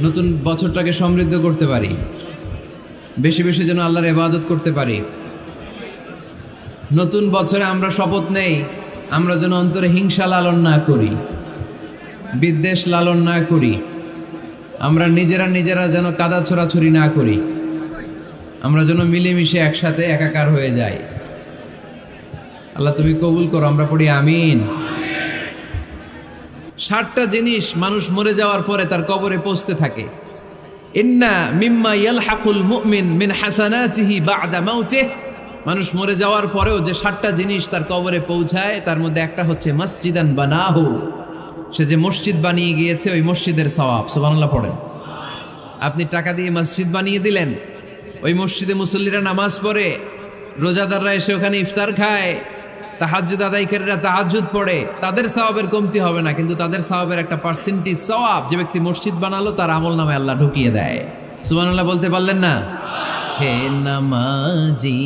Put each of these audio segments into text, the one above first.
নতুন বছরটাকে সমৃদ্ধ করতে পারি, বেশি বেশি যেন আল্লাহর ইবাদত করতে পারি। নতুন বছরে আমরা শপথ নেই, আমরা যেন অন্তরে হিংসা লালন না করি, বিদ্বেষ লালন না করি, আমরা নিজেরা যেন কাদা ছোড়াছুরি না করি, আমরা যেন মিলেমিশে একসাথে একাকার হয়ে যাই। আল্লাহ তুমি কবুল করো, আমরা পড়ি আমিন। 60টা জিনিস মানুষ মরে যাওয়ার পরে তার কবরে পৌঁছতে থাকে। ইন্না মিম্মা ইয়ালহাকুল মুমিন মিন হাসানাতিহি বা'দা মাউতিহি, মানুষ মরে যাওয়ার পরেও যে 60টা জিনিস তার কবরে পৌঁছায় তার মধ্যে একটা হচ্ছে মসজিদান বানাহু, সে যে মসজিদ বানিয়ে গিয়েছে ওই মসজিদের সওয়াব। সুবহানাল্লাহ পড়েন। আপনি টাকা দিয়ে মসজিদ বানিয়ে দিলেন, ওই মসজিদে মুসল্লিরা নামাজ পড়ে, রোজাদাররা এসে ওখানে ইফতার খায়, তাহাজ্জুদ আদায়কারীরা তাহাজ্জুদ পড়ে, তাদের সওয়াবের কমতি হবে না, কিন্তু তাদের সওয়াবের একটা পার্সেন্টেজ সওয়াব যে ব্যক্তি মসজিদ বানালো তার আমলনামায় আল্লাহ ঢুকিয়ে দেয়। সুবহানাল্লাহ বলতে পারলেন না? হে নামাজি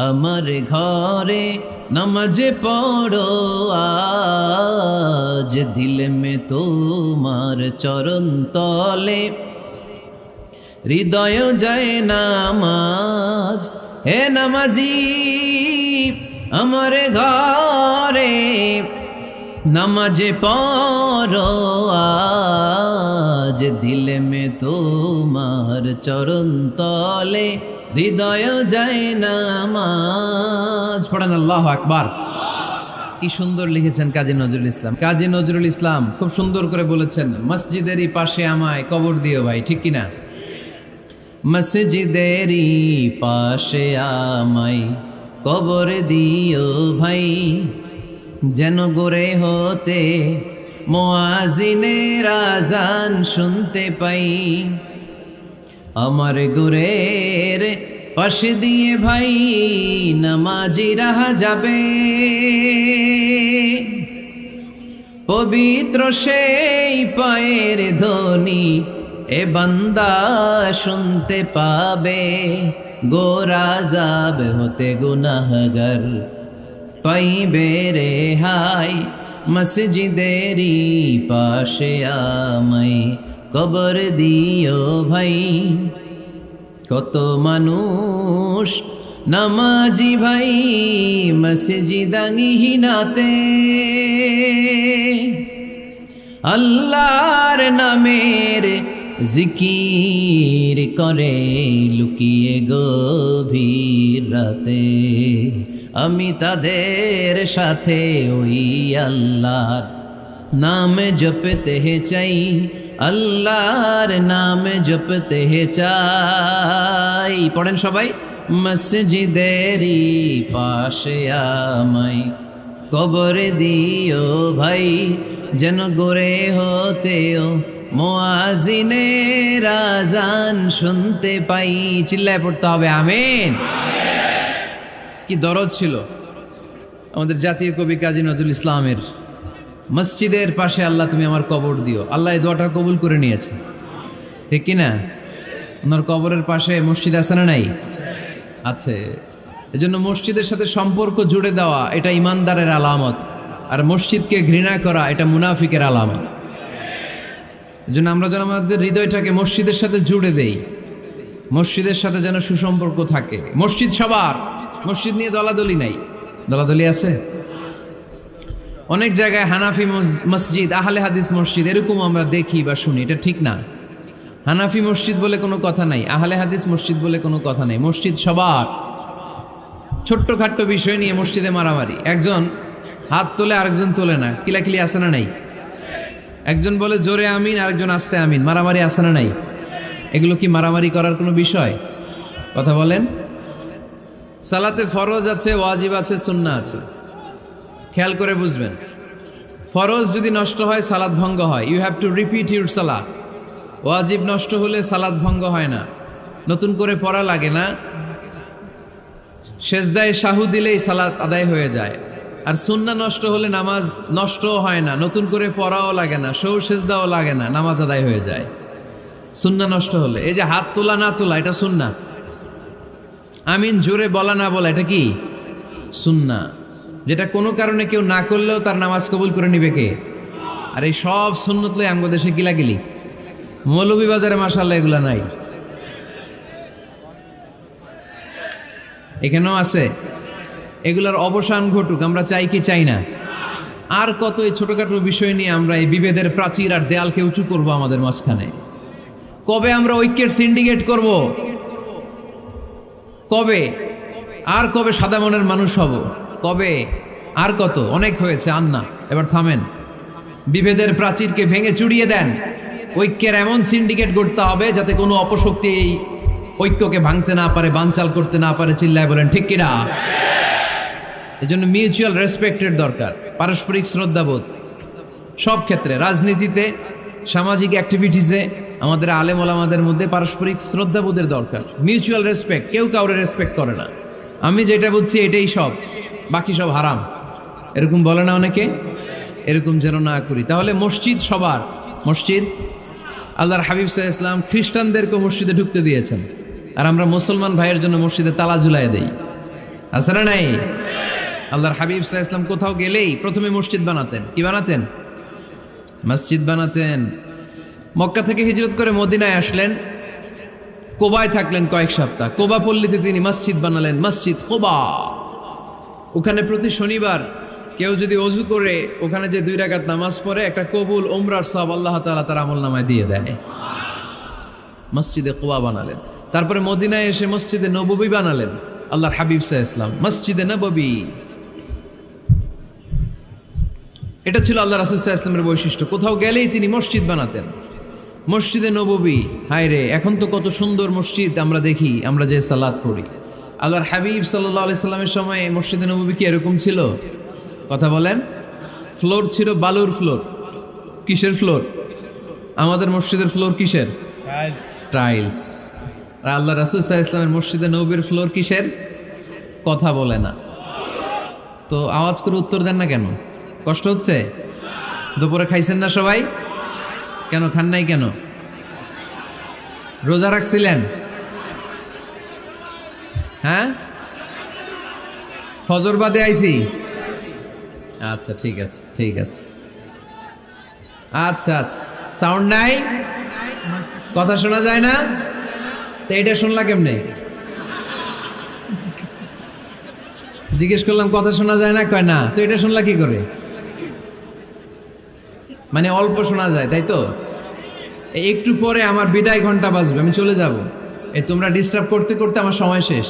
আমার ঘরে নামাজ পড়ো আজ, দিল মে তোমার চরণ তলে হৃদয় যায় নামাজ। হে নামাজি আমার ঘরে নামাজ পড়ো আজ, দিল মে তোমার চরণ তলে হৃদয় যায় নামাজ। পড়েন আল্লাহু আকবার। কি সুন্দর লিখেছেন কাজী নজরুল ইসলাম। কাজী নজরুল ইসলাম খুব সুন্দর করে বলেছেন, মসজিদেরই পাশে আমায় কবর দিও ভাই, ঠিক কিনা? মসজিদেরই পাশে আমায় কবর দিও ভাই, যেন গোরে হতে মুয়াজ্জিনের আযান শুনতে পাই। আমার গোরের পাশে দিয়ে ভাই নামাজিরা যাবে, পবিত্র সেই পায়ের ধ্বনি এ বান্দা শুনতে পাবে। গোরা যাব হতে গুনাহগার পাইবে রেহাই, মসজিদেরই পাশে আমায় কবর দিও ভাই। কত মানুষ নামাজি ভাই মসজিদাঙ্গিহীনাতে, আল্লাহর নামের জিকির করে লুকিয়ে গভীর রাতে। আমি তাদের সাথে ওই আল্লাহর নাম জপতে চাই, আল্লাহর নাম জপতে চাই। পড়েন সবাই, মসজিদেরই পাশে আমায় কবর দিও ভাই, যেন গোরে হতেও মুয়াজ্জিনের আযান শুনতে পাই। চিল্লায় পড়তে হবে আমিন। কি দরদ ছিল আমাদের জাতীয় কবি কাজী নজরুল ইসলামের, মসজিদের পাশে আল্লাহ তুমি আমার কবর দিও। আল্লাহ এই দোয়াটা কবুল করে নিয়েছে, ঠিক কিনা? ওনার কবরের পাশে মসজিদ আছে না নাই? আছে। এজন্য মসজিদের সাথে সম্পর্ক জুড়ে দেওয়া এটা ইমানদারের আলামত, আর মসজিদকে ঘৃণা করা এটা মুনাফিকের আলামত। এজন্য আমরা যেন আমাদের হৃদয়টাকে মসজিদের সাথে জুড়ে দেই, মসজিদের সাথে যেন সুসম্পর্ক থাকে। মসজিদ সবার, মসজিদ নিয়ে দলাদলি নাই। দলাদলি আছে অনেক জায়গায়, হানাফি মসজিদ, আহলে হাদিস মসজিদ, এরকম আমরা দেখি বা শুনি, এটা ঠিক না। হানাফি মসজিদ বলে কোনো কথা নাই, আহলে হাদিস মসজিদ বলে কোনো কথা নাই। মসজিদ সবার। ছোট্টখাট্ট বিষয় নিয়ে মসজিদে মারামারি, একজন হাত তোলে আরেকজন তোলে না, কিলাকিলি আছে না নাই? একজন বলে জোরে আমিন, আরেকজন আস্তে আমিন, মারামারি আছে না নাই? এগুলো কি মারামারি করার কোনো বিষয়? কথা বলেন। সালাতে ফরজ আছে, ওয়াজিব আছে, সুন্নাহ আছে। খেয়াল করে বুঝবেন, ফরজ যদি নষ্ট হয় সালাত ভঙ্গ হয়, you have to repeat your সালাত। ওয়াজিব নষ্ট হলে সালাত ভঙ্গ হয় না, নতুন করে পড়া লাগে না, সেজদায় সাহু দিলেই সালাত আদায় হয়ে যায়। আর সুন্নাহ নষ্ট হলে নামাজ নষ্টও হয় না, নতুন করে পড়াও লাগে না, সৌ সেজদাও লাগে না, নামাজ আদায় হয়ে যায় সুন্নাহ নষ্ট হলে। এই যে হাত তোলা না তোলা এটা সুন্নাহ, আমিন জোরে বলা না বলা এটা কি সুন্নাহ, যেটা কোনো কারণে কেউ না করলেও তার নামাজ কবুল করে নিবে কে? আর এই সব সুন্নত লই আমগো দেশে কিলাকিলি। মৌলভীবাজারে মাশাআল্লাহ এগুলা নাই, এখানেও আছে। এগুলার অবসান ঘটুক, আমরা চাই কি চাই না? আর কত এই ছোটখাটো বিষয় নিয়ে আমরা এই বিভেদের প্রাচীর আর দেয়ালকে উঁচু করব আমাদের মাঝখানে? কবে আমরা ঐক্যের সিন্ডিকেট করব? কবে? আর কবে সাদা মনের মানুষ হব? কবে? আর কত? অনেক হয়েছে, আর না, এবার থামেন। বিভেদের প্রাচীরকে ভেঙে চুড়িয়ে দেন। ঐক্যের এমন সিন্ডিকেট গড়তে হবে যাতে কোনো অপশক্তি এই ঐক্যকে ভাঙতে না পারে, বানচাল করতে না পারে। চিল্লায় বলেন ঠিক কিনা? এজন্য মিউচুয়াল রেসপেক্টের দরকার, পারস্পরিক শ্রদ্ধাবোধ সব ক্ষেত্রে, রাজনীতিতে, সামাজিক অ্যাক্টিভিটিসে আমাদের আলেম ওলামাদের মধ্যে পারস্পরিক শ্রদ্ধাবোধের দরকার, মিউচুয়াল রেসপেক্ট। কেউ কাউরে রেসপেক্ট করে না, আমি যেটা বুঝছি এটাই সব, বাকি সব হারাম, এরকম বলে না অনেকে? এরকম যেন না করি। তাহলে মসজিদ সবার, মসজিদ আল্লাহর হাবিব সাল্লাল্লাহু আলাইহি ওয়াসাল্লাম খ্রিস্টানদেরকে মসজিদে ঢুকতে দিয়েছেন, আর আমরা মুসলমান ভাইয়ের জন্য মসজিদে তালা ঝুলাই দেই, আছে না নাই? আল্লাহর হাবিব সাল্লাল্লাহু আলাইহি ওয়াসাল্লাম কোথাও গেলেই প্রথমে মসজিদ বানাতেন। কি বানাতেন? মসজিদ বানাতেন। মক্কা থেকে হিজরত করে মদিনায় আসলেন, কোবায় থাকলেন কয়েক সপ্তাহ। কোবা পল্লীতে তিনি মসজিদ বানালেন, মসজিদ কোবা। ওখানে প্রতি শনিবার কেউ যদি অজু করে ওখানে যে 2 রাকাত নামাজ পড়ে, একটা কবুল উমরার সওয়াব আল্লাহ তাআলা তার আমলনামায় দিয়ে দেয়। মসজিদে কোবা বানালেন। তারপরে মদিনায় এসে মসজিদে নববী বানালেন আল্লাহর হাবিব সাল্লাল্লাহু আলাইহি ওয়াসাল্লাম, মসজিদে নববী। এটা ছিল আল্লাহ রাসূল সাল্লাল্লাহু আলাইহি ওয়াসাল্লামের বৈশিষ্ট্য। কোথাও গেলেই তিনি মসজিদ বানাতেন, মসজিদে নববী। হায় রে, এখন তো কত সুন্দর মসজিদ আমরা দেখি, আমরা যে সালাত পড়ি। আল্লাহর হাবিব সাল্লাল্লাহু আলাইহি সাল্লামের সময় মসজিদে নববী কি এরকম ছিল? কথা বলেন। ফ্লোর ছিল বালুর ফ্লোর। কিসের ফ্লোর? আমাদের মসজিদের ফ্লোর কিসের? টাইলস। আর আল্লাহ রাসূল সাল্লাল্লাহু আলাইহি ওয়াসাল্লামের মসজিদে নববীর ফ্লোর কিসের? কথা বলে না তো আওয়াজ করে উত্তর দেন না কেন? কষ্ট হচ্ছে? দুপুরে খাইছেন না সবাই? কেন খান নাই কেন? রোজা রাখছিলেন? হ্যাঁ, ফজর বাদে আইছি। আচ্ছা ঠিক আছে, ঠিক আছে। আচ্ছা আচ্ছা, সাউন্ড নাই, কথা শোনা যায় না? তো এটা শুনলা কেমনে? জিজ্ঞেস করলাম কথা শোনা যায় না, কয় না। তো এটা শুনলা কি করে? মানে অল্প শোনা যায়, তাই তো? একটু পরে আমার বিদায় ঘন্টা বাজবে, আমি চলে যাব। এই তোমরা ডিস্টার্ব করতে করতে আমার সময় শেষ।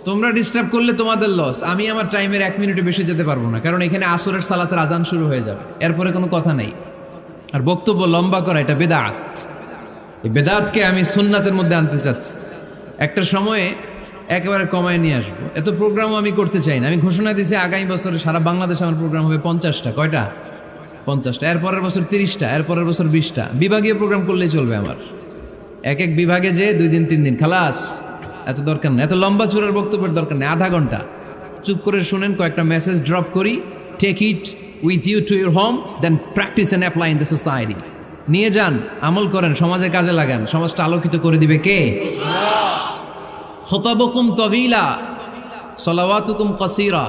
তোমরা ডিস্টার্ব করলে তোমাদের লস। আমি আমার টাইমের 1 মিনিটে বেশি যেতে পারবো না, কারণ এখানে আসরের সালাতের আজান শুরু হয়ে যাবে, এরপরে কোনো কথা নেই। আর বক্তব্য লম্বা করা এটা বেদাত। এই বেদাতকে আমি সুন্নাতের মধ্যে আনতে চাচ্ছি। একটা সময়ে একেবারে কমায় নিয়ে আসবো। এত প্রোগ্রামও আমি করতে চাই না। আমি ঘোষণা দিয়েছি আগামী বছরে সারা বাংলাদেশে আমার প্রোগ্রাম হবে 50টা। কয়টা? 50টা। এরপরের বছর 30টা, এরপরের বছর 20টা। বিভাগীয় প্রোগ্রাম করলেই চলবে আমার। এক এক বিভাগে যে 2 দিন 3 দিন খালাস। এত দরকার নেই, এত লম্বা চূড়ার বক্তব্যের দরকার নেই। আধা ঘন্টা চুপ করে শুনেন, কয়েকটা মেসেজ ড্রপ করি, take it with you to your home, then practise and apply in the society. নিয়ে যান, আমল করেন, সমাজে কাজে লাগান। সমাজটা আলোকিত করে দিবে কে? খুতাবুকুম তাবিলা সালাওয়াতুকুম কাসীরা।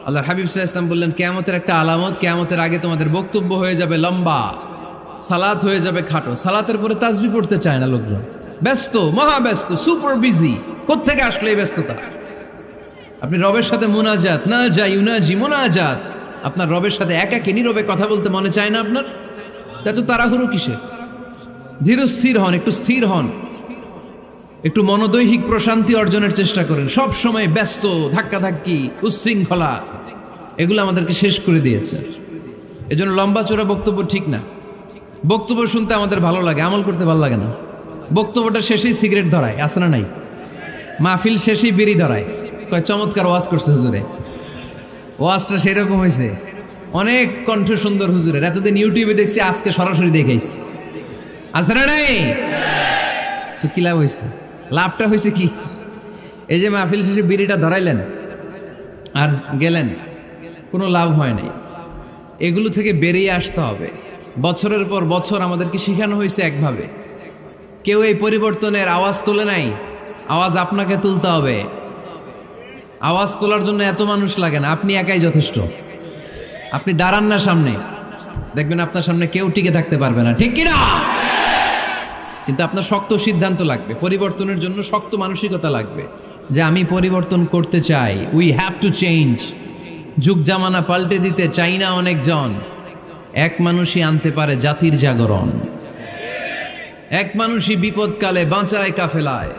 আল্লাহর হাবিব সাল্লাল্লাহু আলাইহি ওয়াসাল্লাম বললেন, কিয়ামতের একটা আলামত, কিয়ামতের আগে তোমাদের বক্তব্য হয়ে যাবে লম্বা, সালাত হয়ে যাবে খাটো। সালাতের পরে তাসবিহ পড়তে চায় না লোকজন, ব্যস্ত, মহাব্যস্ত, সুপার বিজি। কোত্থেকে আসলে এই ব্যস্ততা? আপনি রবের সাথে মুনাজাত, না যাই ইউনাজি মুনাজাত, আপনার রবের সাথে একাকী নীরবে কথা বলতে মনে চায় না আপনার? এত তাড়াহুড়ো কিসে? ধীর স্থির হন, একটু স্থির হন, একটু মনোদৈহিক প্রশান্তি অর্জনের চেষ্টা করেন। সব সময় ব্যস্ত, ধাক্কাধাক্কি, উচ্ছৃঙ্খলা, এগুলো আমাদেরকে শেষ করে দিয়েছে। এজন্য লম্বা চোরা বক্তব্য ঠিক না। বক্তব্য শুনতে আমাদের ভালো লাগে, আমল করতে ভালো লাগে না। বক্তব্যটা শেষেই সিগারেট ধরায়, আছে না নাই? মাহফিল শেষেই বিড়ি ধরায়, কয় চমৎকার ওয়াজ করছে হুজুরে। ওয়াজটা সেরকম হয়েছে, অনেক কণ্ঠ সুন্দর হুজুরের। এতদিন ইউটিউবে দেখছি, আজকে সরাসরি দেখাইছি, আছে না নাই? তো কি লাভ হয়েছে? লাভটা হয়েছে কি? এই যে মাহফিল শেষে বিড়িটা ধরাইলেন আর গেলেন, কোনো লাভ হয় নাই। এগুলো থেকে বেরিয়ে আসতে হবে। বছরের পর বছর আমাদেরকে শেখানো হয়েছে একভাবে, কেউ এই পরিবর্তনের আওয়াজ তোলে নাই। আওয়াজ আপনাকে তুলতে হবে। আওয়াজ তোলার জন্য এত মানুষ লাগে না, আপনি একাই যথেষ্ট। আপনি দাঁড়ান না সামনে, দেখবেন আপনার সামনে কেউ টিকে থাকতে পারবে না, ঠিক কিনা? কিন্তু আপনার শক্ত সিদ্ধান্ত লাগবে, পরিবর্তনের জন্য শক্ত মানসিকতা লাগবে যে আমি পরিবর্তন করতে চাই। We have to change. যুগ জামানা পাল্টে দিতে চাই না অনেকজন। এক মানুষই আনতে পারে জাতির জাগরণ। এক মানুষই বিপদকালে বাঁচায় কাফেলায়,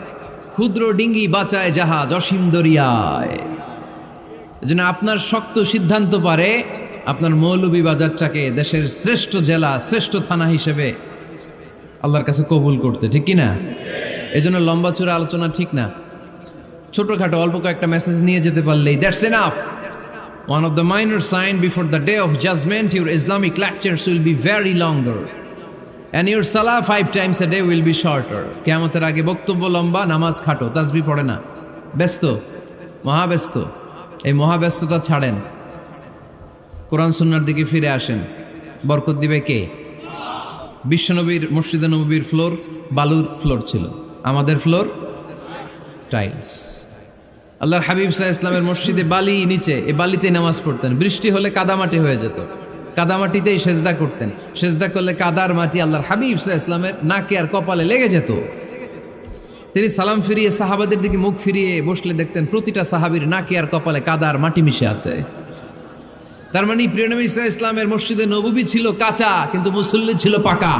ক্ষুদ্র ডিঙ্গি বাঁচায় জাহাজ অসীম দরিয়ায়। এজন্য আপনার শক্ত সিদ্ধান্ত পারে আপনার মৌলভীবাজারটাকে দেশের শ্রেষ্ঠ জেলা, শ্রেষ্ঠ থানা হিসেবে আল্লাহর কাছে কবুল করতে, ঠিক কিনা? এজন্য লম্বা চূড়া আলোচনা ঠিক না। ছোটখাটো অল্প কয়েকটা মেসেজ নিয়ে যেতে পারলেই that's enough. One of the minor sign before the day of judgment, your Islamic lectures will be very longer and your salah 5 times a day will be shorter. কিয়ামতের আগে বক্তব্য লম্বা, নামাজ খাটো, তাসবিহ পড়ে না, ব্যস্ত, মহাব্যস্ত। এই মহাব্যস্ততা ছাড়েন, কোরআন সুন্নাহর দিকে ফিরে আসেন। বরকত দিবে কে? বিশ্বনবীর মসজিদে নববীর ফ্লোর বালুর ফ্লোর ছিল, আমাদের ফ্লোর টাইলস। আল্লাহর হাবিব সাল্লাল্লাহু আলাইহি ইসলামের মসজিদে বালি নিচে, এই বালিতেই নামাজ পড়তেন। বৃষ্টি হলে কাদামাটি হয়ে যেত, কাদামাটিতেই সেজদা করতেন। সেজদা করলে কাদার মাটি আল্লাহর হাবিব সাল্লাল্লাহু আলাইহি ইসলামের নাকে আর কপালে লেগে যেত। তিনি সালাম ফিরিয়ে সাহাবাদের দিকে মুখ ফিরিয়ে বসলে দেখতেন প্রতিটা সাহাবীর নাকে আর কপালে কাদার মাটি মিশে আছে। তার মানে প্রিয় নবী সাল্লাল্লাহু আলাইহি ইসলামের মসজিদে নববী ছিল কাঁচা, কিন্তু মুসল্লি ছিল পাকা।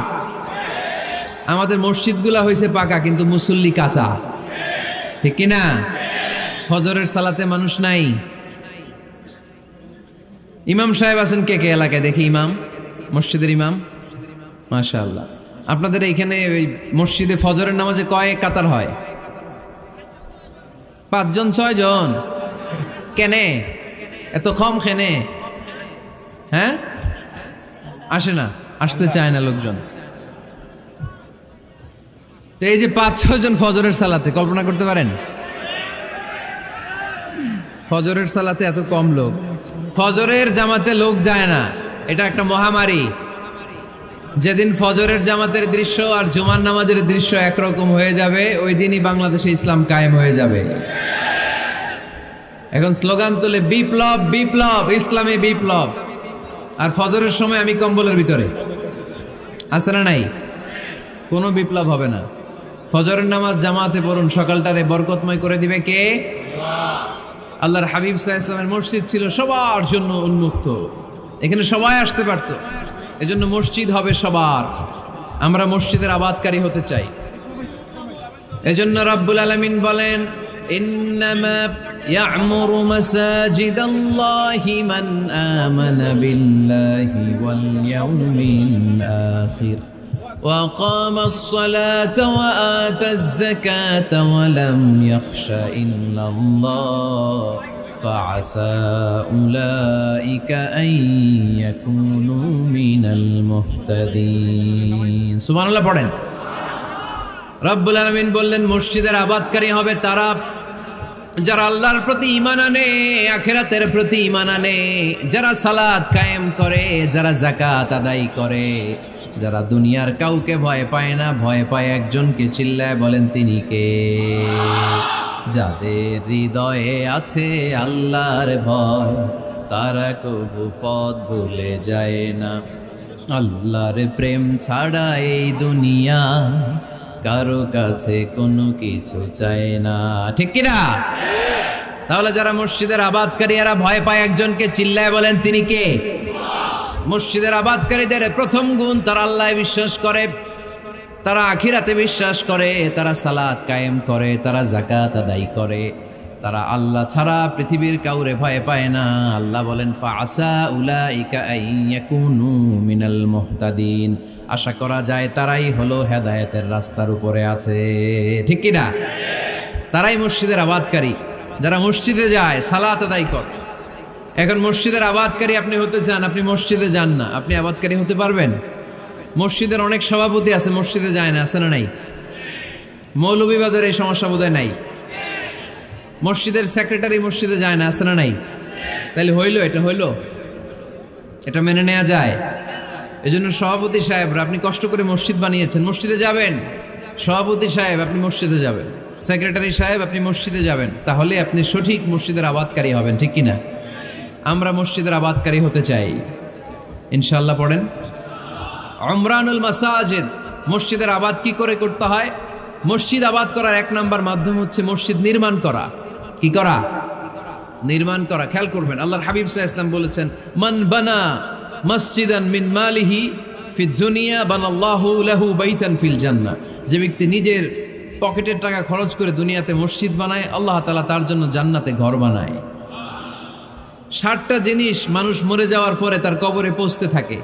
আমাদের মসজিদগুলা হয়েছে পাকা, কিন্তু মুসল্লি কাঁচা, ঠিক কিনা? ফজরের সালাতে মানুষ নাই। ইমাম সাহেব আছেন কে কে এলাকায়? দেখি ইমাম, মসজিদের ইমাম, মাশাআল্লাহ। আপনাদের এইখানে ওই মসজিদে ফজরের নামাজে কয় কাতার হয়? 5 জন 6 জন? কেনে এত কম? কেনে? হ্যাঁ, আসে না, আসতে চায় না লোকজন। তো এই যে 5-6 জন ফজরের সালাতে, কল্পনা করতে পারেন ফজরের সালাতে এত কম লোক? ফজরের জামাতে লোক যায় না, এটা একটা মহামারী। যেদিন ফজরের জামাতের দৃশ্য আর জুমার নামাজের দৃশ্য একরকম হয়ে যাবে, ওই দিনই বাংলাদেশে ইসলাম কায়েম হয়ে যাবে। এখন স্লোগান তোলে বিপ্লব বিপ্লব, ইসলামী বিপ্লব। আর ফজরের সময় আমি কম্বলের ভিতরে, আছে না নাই? কোনো বিপ্লব হবে না। ফজরের নামাজ জামাতে পড়ুন, সকালটারে বরকতময় করে দিবে কে? আল্লাহর হাবিব সাল্লাল্লাহু আলাইহি ওয়াসাল্লামের মসজিদ ছিল সবার জন্য উন্মুক্ত, এখানে সবাই আসতে পারত। এজন্য মসজিদ হবে সবার। আমরা মসজিদের আবাদকারী হতে চাই। এজন্য রাব্বুল আলামিন বলেন, ইন্নামা ইয়া'মুরু মাসাজিদাল্লাহি মান আমানা বিল্লাহি ওয়াল ইয়াউমিল আখির وأقام الصلاة وآتى الزكاة ولم يخش إلا الله فعسى أولئك أن يكونوا من المهتدين سبحان الله পড়েন। রব্বুল আলামিন বললেন মসজিদের আবাদকারী হবে তারা যারা আল্লাহর প্রতি ঈমান আনে, আখিরাতের প্রতি ঈমান আনে, যারা সালাত কায়েম করে, যারা যাকাত আদায় করে, যারা দুনিয়ার কাউকে ভয় পায় না, ভয় পায় একজনকে। চিল্লায় বলেন তিনি কে? যাদের হৃদয়ে আছে আল্লাহর ভয়, তারা কবু পথ ভুলে যায় না। আল্লাহর প্রেম ছাড়া এই দুনিয়া কারো কাছে কোনো কিছু চায় না, ঠিক কিনা? তাহলে যারা মসজিদের আবাদকারী এরা ভয় পায় একজনকে, চিল্লায় বলেন তিনি কে? মসজিদের আবাদকারীদের প্রথম গুণ, তারা আল্লাহ বিশ্বাস করে, তারা আখিরাতে বিশ্বাস করে, তারা সালাত কায়েম করে, তারা যাকাত আদায় করে, তারা আল্লাহ ছাড়া পৃথিবীর কাউরে ভয় পায় না। আল্লাহ বলেন ফাআসা উলাইকা আইয়াকুনু মিনাল মুহতাদিন, আশা করা যায় তারাই হলো হেদায়েতের রাস্তার উপরে আছে, ঠিক কি না? তারাই মসজিদের আবাদকারী, যারা মসজিদে যায়, সালাত আদায় করে। এখন মসজিদের আবাদকারী আপনি হতে চান, আপনি মসজিদে যান না, আপনি আবাদকারী হতে পারবেন? মসজিদের অনেক সভাপতি আছে মসজিদে যায় না, আছে না নাই? মৌলভীবাজারে এই সমস্যা বোধহয় নাই। মসজিদের সেক্রেটারি মসজিদে যায় না, আছে না নাই? তাহলে হইল, এটা হইল, এটা মেনে নেওয়া যায়? এজন্য সভাপতি সাহেবরা, আপনি কষ্ট করে মসজিদ বানিয়েছেন, মসজিদে যাবেন। সভাপতি সাহেব আপনি মসজিদে যাবেন, সেক্রেটারি সাহেব আপনি মসজিদে যাবেন, তাহলে আপনি সঠিক মসজিদের আবাদকারী হবেন, ঠিক কিনা? আমরা মসজিদের আবাদকারী হতে চাই ইনশাআল্লাহ। পড়েন উমরানুল মাসাজিদ, মসজিদের আবাদ কি করে করতে হয়? মসজিদ আবাদ করার এক নাম্বার মাধ্যম হচ্ছে মসজিদ নির্মাণ করা। কি করা? নির্মাণ করা। খেয়াল করবেন, আল্লাহর হাবিব সাল্লাল্লাহু আলাইহি ওয়াসাল্লাম বলেছেন, মান বানা মসজিদান মিন মালিহি ফিদ দুনিয়া বানাল্লাহু লাহু বাইতান ফিল জান্নাহ। যে ব্যক্তি নিজের পকেটের টাকা খরচ করে দুনিয়াতে মসজিদ বানায়, আল্লাহ তাআলা তার জন্য জান্নাতে ঘর বানায়। 60টা জিনিস মানুষ মরে যাওয়ার পরে তার কবরে পৌঁছতে থাকে।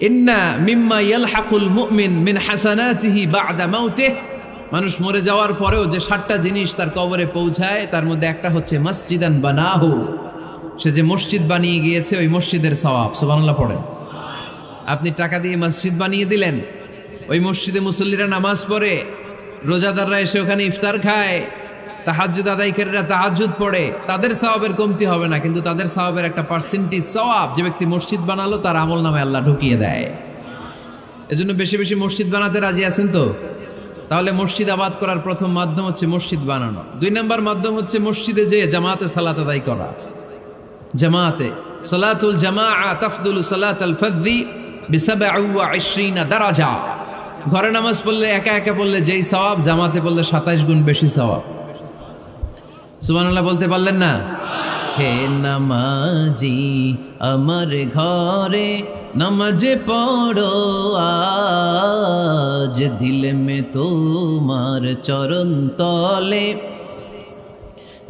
ইন্না মিম্মা ইয়ালহাকুল মুমিন মিন হাসানাতিহি বা'দা মাউতিহি। মানুষ মরে যাওয়ার পরেও যে 60টা জিনিস তার কবরে পৌঁছায়, তার মধ্যে একটা হচ্ছে মসজিদান বানাহু। সে যে মসজিদ বানিয়ে গিয়েছে, ওই মসজিদের সওয়াব। সুবহানাল্লাহ পড়েন। আপনি টাকা দিয়ে মসজিদ বানিয়ে দিলেন, ওই মসজিদে মুসল্লিরা নামাজ পড়ে, রোজাদাররা এসে ওখানে ইফতার খায়, তাহাজ্জুদ আদায়কারীরা তাহাজ্জুদ পড়ে, তাদের সওয়াবের কমতি হবে না, কিন্তু তাদের সওয়াবের একটা পার্সেন্টেজ সওয়াব যে ব্যক্তি মসজিদ বানালো তার আমল নামে আল্লাহ ঢুকিয়ে দেয়। এজন্য বেশি বেশি মসজিদ বানাতে রাজি আছেন তো? তাহলে মসজিদ আবাদ করার প্রথম মাধ্যম হচ্ছে মসজিদ বানানো। 2 নম্বর মাধ্যম হচ্ছে মসজিদে যে জামাতে সালাত আদায় করা। জামাতে সালাতুল জামাআ তাফদুলু সালাতাল ফাযযি বি27 দারাজা। ঘরে নামাজ পড়লে একা একা পড়লে যেই সওয়াব, জামাতে পড়লে 27 গুণ বেশি সওয়াব। সুবহানাল্লাহ বলতে পারলেন না? হে নামাজি আমার ঘরে নামাজে পড়ো আজ, দিলে মে তোমার চরণ তলে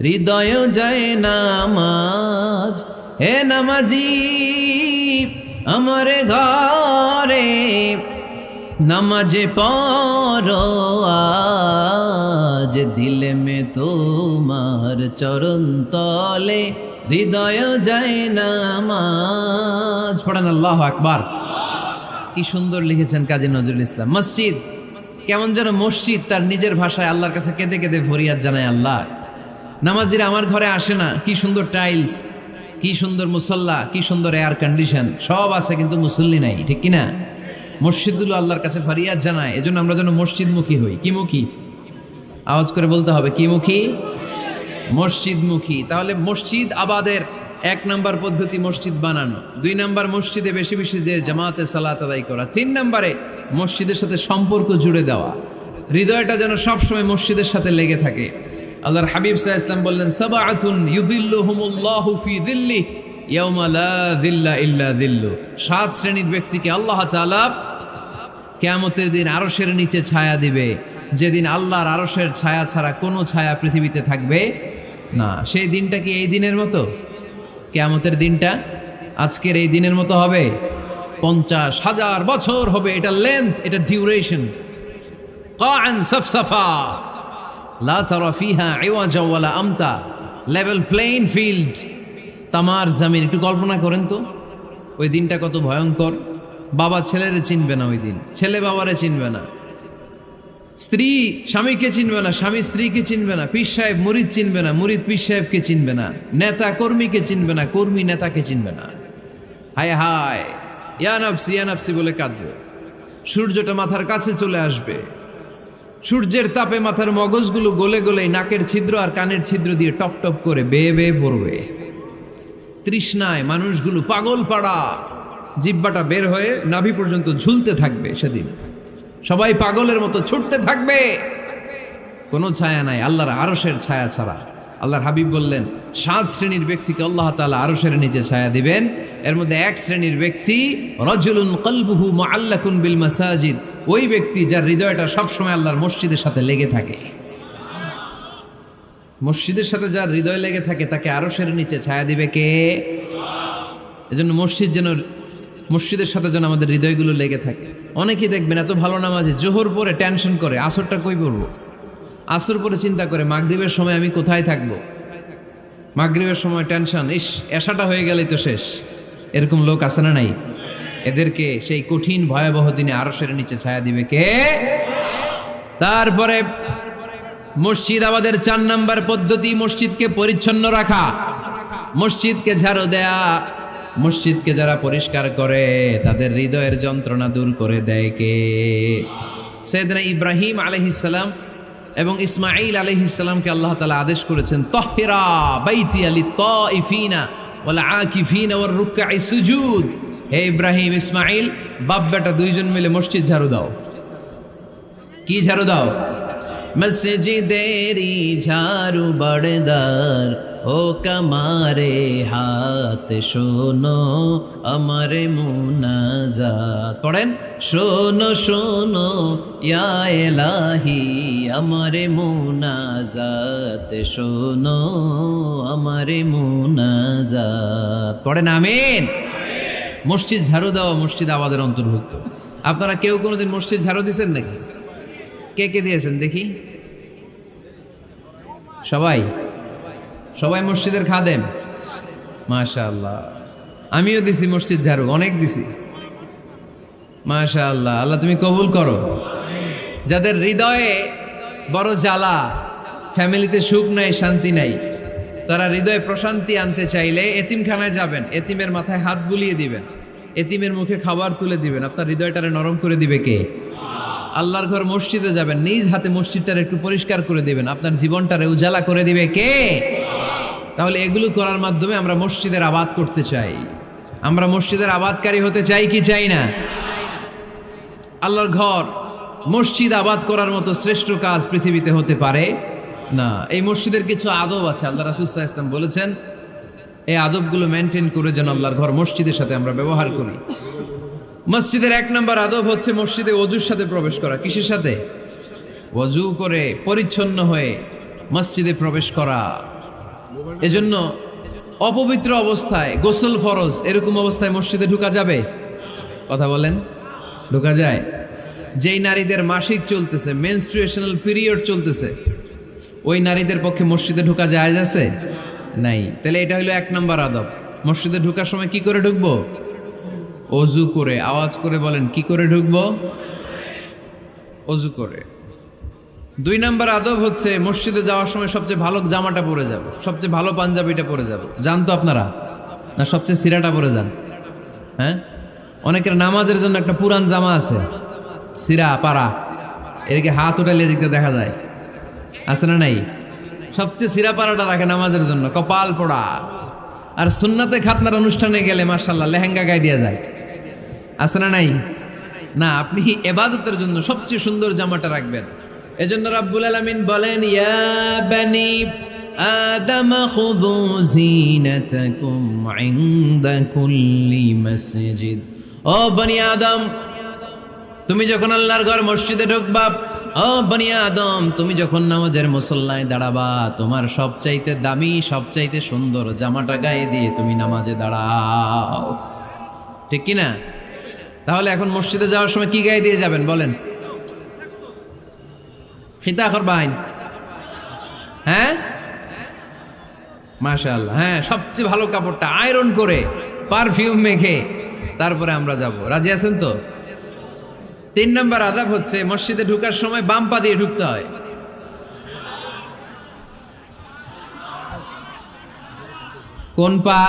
হৃদয় যায় নামাজ। হে নামাজি আমার ঘরে নামাজে পড়ো আজ, দিলে মে তোমার চরণ তলে হৃদয় যায় নামাজ। পড়েন আল্লাহু আকবার। কি সুন্দর লিখেছেন কাজী নজরুল ইসলাম। মসজিদ কেমন যেন মসজিদ তার নিজের ভাষায় আল্লাহর কাছে কেঁদে কেঁদে ফরিয়াদ জানায়, আল্লাহ নামাজিরা আমার ঘরে আসে না, কি সুন্দর টাইলস, কি সুন্দর মুসল্লা, কি সুন্দর এয়ার কন্ডিশন, সব আছে কিন্তু মুসল্লি নাই, ঠিক কিনা? মসজিদগুলো আল্লাহর কাছে ফরিয়াদ জানায়। এজন্য আমরা যেন মসজিদমুখী হই। কি মুখী? আওয়াজ করে বলতে হবে, কি মুখী? মসজিদমুখী। তাহলে মসজিদ আবাদের 1 নম্বর পদ্ধতি মসজিদ বানানো। 2 নম্বর মসজিদে বেশি বেশি যে জামাতে সালাত আদায় করা। 3 নম্বরে মসজিদের সাথে সম্পর্ক জুড়ে দেওয়া, হৃদয়টা যেন সবসময় মসজিদের সাথে লেগে থাকে। আল্লাহর হাবিব সাল্লাল্লাহু আলাইহি ওয়াসাল্লাম বললেন, সাবআতুন ইউযিল্লুহুমুল্লাহু ফি যিল্লিহি ইয়াওমা লা যিল্লা ইল্লা যিল্লু। 7 শ্রেণীর ব্যক্তিকে আল্লাহ তাআলা কিয়ামতের দিন আরশের নিচে ছায়া দিবে, যেদিন আল্লাহর আরশের ছায়া ছাড়া কোনো ছায়া পৃথিবীতে থাকবে না। সেই দিনটা কি এই দিনের মতো? কিয়ামতের দিনটা আজকের এই দিনের মতো হবে? 50,000 বছর হবে। এটা লেন্থ, এটা ডিউরেশন। কাআন সাফসাফা লা তারা ফিহা ইওয়াজা ওয়ালা আমতা। লেভেল প্লেইং ফিল্ড, তামার জমিন। একটু কল্পনা করেন তো ওই দিনটা কত ভয়ঙ্কর। বাবা ছেলেরে চিনবে না ওই দিন, ছেলে বাবারে চিনবে না, স্ত্রী স্বামীকে চিনবে না, স্বামী স্ত্রীকে চিনবে না, পীর সাহেব মুরিদ চিনবে না, মুরিদ পীর সাহেবকে চিনবে না, নেতা কর্মীকে চিনবে না, কর্মী নেতাকে চিনবে না। হায় হায়, ইয়া নাফসি বলে কাঁদবে। সূর্যটা মাথার কাছে চলে আসবে, সূর্যের তাপে মাথার মগজগুলো গলে গলে নাকের ছিদ্র আর কানের ছিদ্র দিয়ে টপ টপ করে বেয়ে বেয়ে পড়বে। তৃষ্ণায় মানুষগুলো পাগল পাড়া, জিহ্বাটা বের হয়ে নাভি পর্যন্ত ঝুলতে থাকবে। সেদিন সবাই পাগলের মতো ছুটতে থাকবে, কোনো ছায়া নাই আল্লাহর আরশের ছায়া ছাড়া। আল্লাহর হাবিব বললেন 7 শ্রেণীর ব্যক্তিকে আল্লাহ তাআলা আরশের নিচে ছায়া দিবেন। এর মধ্যে 1 শ্রেণীর ব্যক্তি রাজুলুন কলবুহু মুআল্লাকুন বিল মাসাজিদ। ওই ব্যক্তি যার হৃদয়টা সবসময় আল্লাহর মসজিদের সাথে লেগে থাকে। মসজিদের সাথে যার হৃদয় লেগে থাকে তাকে আরশের নিচে ছায়া দিবে কে? এজন্য মসজিদের সাথে যেন আমাদের হৃদয়গুলো লেগে থাকে। অনেকেই দেখবেন এত ভালো নামাজে, জোহর পরে টেনশন করে আসরটা কই পড়বো, আসর পরে চিন্তা করে মাগরিবের সময় আমি কোথায় থাকবো, মাগরিবের সময় টেনশন, ইস এশাটা হয়ে গেলেই তো শেষ। এরকম লোক আছে না নাই? এদেরকে সেই কঠিন ভয়াবহ দিনে আরশের নিচে ছায়া দিবে কে? তারপরে মসজিদ আমাদের 4 নম্বর পদ্ধতি মসজিদকে পরিচ্ছন্ন রাখা, মসজিদকে ঝাড়ু দেয়া। মসজিদকে যারা পরিষ্কার করে তাদের হৃদয়ের যন্ত্রণা দূর করে দেয় কে? সাইয়েদনা ইব্রাহিম আলাইহিস সালাম এবং ইসমাঈল আলাইহিস সালামকে আল্লাহ তাআলা আদেশ করেছেন, তাহহিরা বাইতিয়া লিত-তাইফিনা ওয়াল আকিফিনা ওয়ার রুকআই সুজুদ। হে ইব্রাহিম ইসমাঈল, বাপ বেটা দুইজন মিলে মসজিদ ঝাড়ু দাও। কি ঝাড়ু দাও? মসজিদেরি ঝাড়ু বড়দার ও কমারে হাত শোনো আমার মুনাজাত। পড়েন, শোনো শোনো ইয়া ইলাহি আমার মুনাজাত, শোনো আমার মুনাজাত। পড়েন আমিন। মসজিদ ঝাড়ু দেওয়া মসজিদ আবাদের অন্তর্ভুক্ত। আপনারা কেউ কোনোদিন মসজিদ ঝাড়ু দিয়েছেন নাকি? কে কে দিয়েছেন দেখি? সবাই? সবাই মসজিদের খাদেম? মাশাআল্লাহ। আমিও দিছি মসজিদ ঝাড়ু, অনেক দিছি। মাশাআল্লাহ, আল্লাহ তুমি কবুল করো। যাদের হৃদয়ে বড় জ্বালা, ফ্যামিলিতে সুখ নাই, শান্তি নাই, তারা হৃদয়ে প্রশান্তি আনতে চাইলে এতিমখানায় যাবেন, এতিমের মাথায় হাত বুলিয়ে দিবেন, এতিমের মুখে খাবার তুলে দিবেন। আপনার হৃদয়টারে নরম করে দিবে কে? আল্লাহর ঘর মসজিদে যাবেন, নিজ হাতে মসজিদটারে একটু পরিষ্কার করে দিবেন, আপনার জীবনটারে উজালা করে দিবে কে? তাহলে এগুলো করার মাধ্যমে আমরা মসজিদের আবাদ করতে চাই। আমরা মসজিদের আবাদকারী হতে চাই কি চাই না? আল্লাহর ঘর মসজিদ আবাদ করার মতো শ্রেষ্ঠ কাজ পৃথিবীতে হতে পারে না। এই মসজিদের কিছু আদব আছে, আল্লাহ রাসূল সাল্লাল্লাহু আলাইহি ওয়াসাল্লাম বলেছেন এই আদবগুলো মেনটেন করে যেন আল্লাহর ঘর মসজিদের সাথে আমরা ব্যবহার করি। মসজিদের 1 নম্বর আদব হচ্ছে মসজিদে ওযুর সাথে প্রবেশ করা। কিসের সাথে? ওযু করে পরিচ্ছন্ন হয়ে মসজিদে প্রবেশ করা। এজন্য অপবিত্র অবস্থায়, গোসল ফরজ, এরকম অবস্থায় মসজিদে ঢোকা যাবে? কথা বলেন, ঢোকা যায়? যেই নারীদের মাসিক চলতেছে, মেনস্ট্রুয়েশনাল পিরিয়ড চলতেছে, ওই নারীদের পক্ষে মসজিদে ঢোকা জায়েজ আছে? নাই। তাহলে এটা হলো 1 নম্বর আদব। মসজিদে ঢোকার সময় কি করে ঢুকবো? ওযু করে। আওয়াজ করে বলেন, কি করে ঢুকবো? ওযু করে। 2 নম্বর আদব হচ্ছে মসজিদে যাওয়ার সময় সবচেয়ে ভালো জামাটা পরে যাব, সবচেয়ে ভালো পাঞ্জাবিটা পরে যাব। জান তো আপনারা? না সবচেয়ে সিরাটা পরে যান? হ্যাঁ, অনেকের নামাজের জন্য একটা পুরান জামা আছে, সিরা পাড়া, এদিকে হাত উঠাইলে দিতে দেখা যায়, আছে না নাই? সবচেয়ে সিরা পাড়াটা রাখে নামাজের জন্য, কপাল পোড়া। আর সুন্নাতে খাতনার অনুষ্ঠানে গেলে মাশাআল্লাহ লেহেঙ্গা গায়ে দিয়ে যায়, আছে না নাই? না, আপনি ইবাদতের জন্য সবচেয়ে সুন্দর জামাটা রাখবেন। এজন্য রাব্বুল আলামিন বলেন, ইয়া বানি আদম খুযু জিনাতাকুম ইনদা কুল্লি মসজিদ। ও বনি আদম, তুমি যখন আল্লাহর ঘর মসজিদে ঢুকবা, ও বনি আদম, তুমি যখন নামাজের মুসল্লায় দাঁড়াবা, তোমার সবচাইতে দামি, সবচাইতে সুন্দর জামাটা গায়ে দিয়ে তুমি নামাজে দাঁড়াও। ঠিক কি না? তাহলে এখন মসজিদে যাওয়ার সময় কি গায়ে দিয়ে যাবেন বলেন? খিতা করবাইন? হ্যাঁ, মাশাআল্লাহ। হ্যাঁ, সবচেয়ে ভালো কাপড়টা আয়রন করে, পারফিউম মেখে তারপরে আমরা যাব। রাজি আছেন তো? 3 নম্বর আদব হচ্ছে মসজিদে ঢোকার সময় বাম পা দিয়ে ঢুকতে হয়। কোন পা?